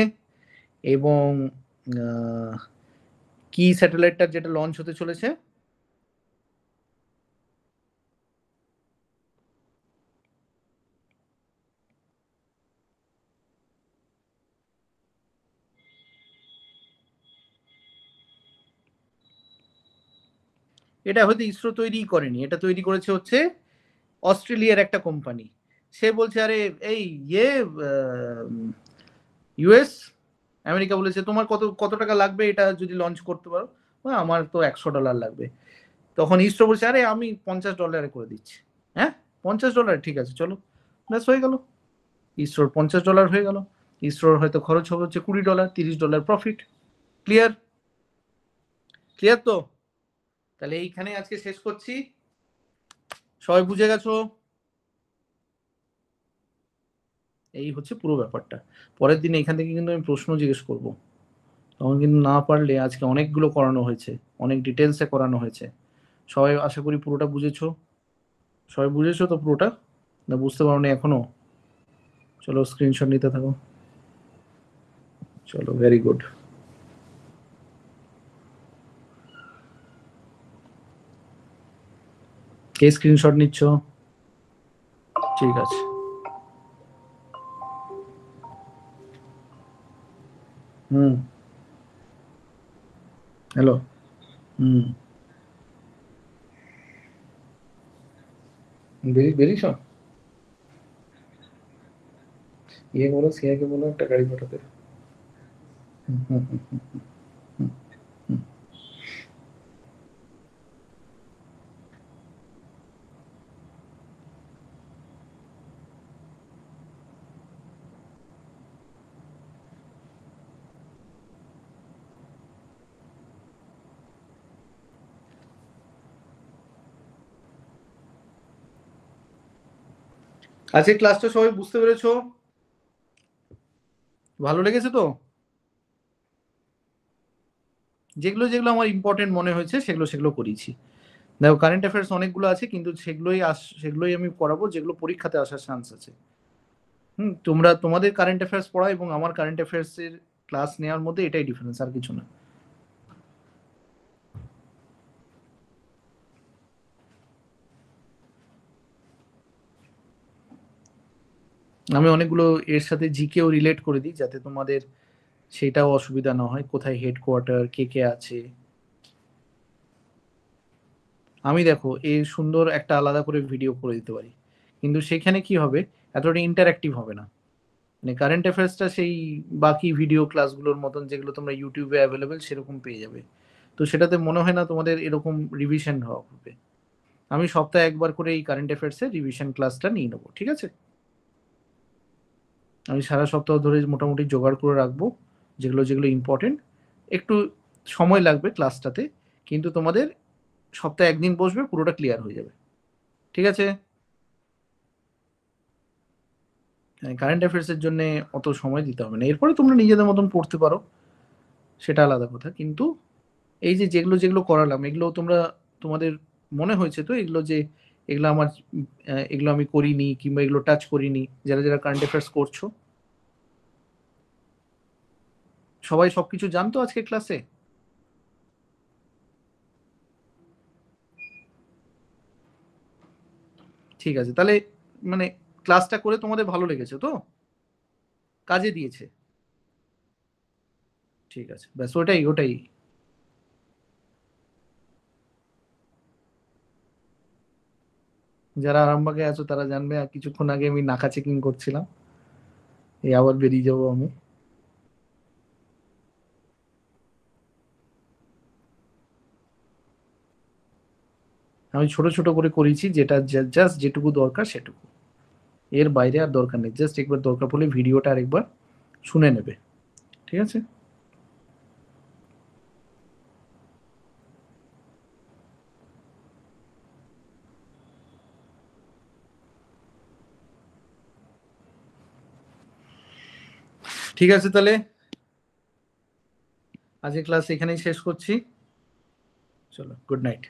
এবং কি স্যাটেলাইটটা যেটা লঞ্চ হতে চলেছে, এটা হয়তো ইসরো তৈরি করেনি, এটা তৈরি করেছে হচ্ছে অস্ট্রেলিয়ার একটা কোম্পানি। সে বলছে আরে এই ইউএস, আমেরিকা বলেছে তোমার কত কত টাকা লাগবে এটা যদি লঞ্চ করতে পারো, আমার তো $100 লাগবে। তখন ইসরো বলছে আরে আমি $50 করে দিচ্ছি। হ্যাঁ, $50, ঠিক আছে চলো, ব্যাস হয়ে গেল, ইসরোর $50 হয়ে গেল। ইসরোর হয়তো খরচ হবে হচ্ছে $20, $30 প্রফিট। ক্লিয়ার? ক্লিয়ার তো? তাহলে এইখানে আজকে শেষ করছি, সবাই বুঝে গেছো? এই হচ্ছে পুরো ব্যাপারটা। পরের দিন এখান থেকে কিন্তু আমি প্রশ্ন জিজ্ঞেস করব, তখন কিন্তু না পারলে, আজকে অনেকগুলো করানো হয়েছে, অনেক ডিটেলসে করানো হয়েছে। সবাই আশা করি পুরোটা বুঝেছো? সবাই বুঝেছো তো পুরোটা, না বুঝতে পারো না এখনো? চলো স্ক্রিনশট নিতে থাকো, চলো, ভেরি গুড। কে স্ক্রিনশট নিচ্ছ? ঠিক আছে, হ্যালো, বেরিয়েছ? ইয়ে বলো, সিয়াকে বলো একটা গাড়ি পাঠাতে। আজকে ক্লাসটা সবাই বুঝতে পেরেছো? ভালো লেগেছে তো? যেগুলো যেগুলো আমার ইম্পর্টেন্ট মনে হয়েছে সেগুলো সেগুলো করিয়েছি। দেখো কারেন্ট অ্যাফেয়ার্স অনেকগুলো আছে, কিন্তু সেগুলোই আমি পড়াবো যেগুলো পরীক্ষাতে আসার চান্স আছে। তোমরা তোমাদের কারেন্ট অ্যাফেয়ার্স পড়া এবং আমার কারেন্ট অ্যাফেয়ার্স এর ক্লাস নেওয়ার মধ্যে এটাই ডিফারেন্স, আর কিছু না। আমি অনেকগুলো এর সাথে জিকেও রিলেট করে দিই, যাতে তোমাদের সেটাও অসুবিধা না হয়, কোথায় হেডকোয়ার্টার, কে কে আছে। আমি দেখো এই সুন্দর একটা আলাদা করে ভিডিও করে দিতে পারি, কিন্তু সেখানে কি হবে, এতটা ইন্টারঅ্যাক্টিভ হবে না। মানে কারেন্ট অ্যাফেয়ার্সটা সেই বাকি ভিডিও ক্লাসগুলোর মতন যেগুলো তোমরা ইউটিউবে অ্যাভেলেবেল সেরকম পেয়ে যাবে, তো সেটাতে মনে হয় না তোমাদের এরকম রিভিশন হবে। আমি সপ্তাহে একবার করে এই কারেন্ট অ্যাফেয়ার্সের রিভিশন ক্লাসটা নিয়ে নেবো, ঠিক আছে? আমি সারা সপ্তাহ ধরে মোটামুটি জোগাড় করে রাখবো যেগুলো যেগুলো ইম্পর্টেন্ট। একটু সময় লাগবে ক্লাসটাতে, কিন্তু তোমাদের সপ্তাহে একদিন বসবে, পুরোটা ক্লিয়ার হয়ে যাবে, ঠিক আছে? কারেন্ট অ্যাফেয়ার্সের জন্য অত সময় দিতে হবে না, এরপরে তোমরা নিজেদের মতন পড়তে পারো, সেটা আলাদা কথা। কিন্তু এই যে যেগুলো যেগুলো করালাম, এগুলো তোমরা তোমাদের মনে হয়েছে তো এগুলো যে এগুলো আমার এগুলো আমি করিনি কিংবা এগুলো টাচ করিনি, যারা যারা কারেন্ট অ্যাফেয়ার্স করছো? সবাই সবকিছু জানতো আজকে ক্লাসে? ঠিক আছে, তাহলে মানে ক্লাসটা করে তোমাদের ভালো লেগেছে তো? কাজে দিয়েছে? ঠিক আছে, ব্যাস ওটাই ওটাই। যারা আরামবাগে আছো তারা জানবে, আর কিছুক্ষণ আগে আমি নাকা চেকিং করছিলাম, এই আবার বেরিয়ে যাবো আমি। আমি ছোট ছোট করে করেছি, যেটা জাস্ট যেটুকু দরকার সেটুকু, এর বাইরে আর দরকার নেই। জাস্ট একবার দরকার পড়লে ভিডিওটা আরেকবার শুনে নেবে, ঠিক আছে? ঠিক আছে, তাহলে আজকে ক্লাস এখানেই শেষ করছি। চলো, গুড নাইট।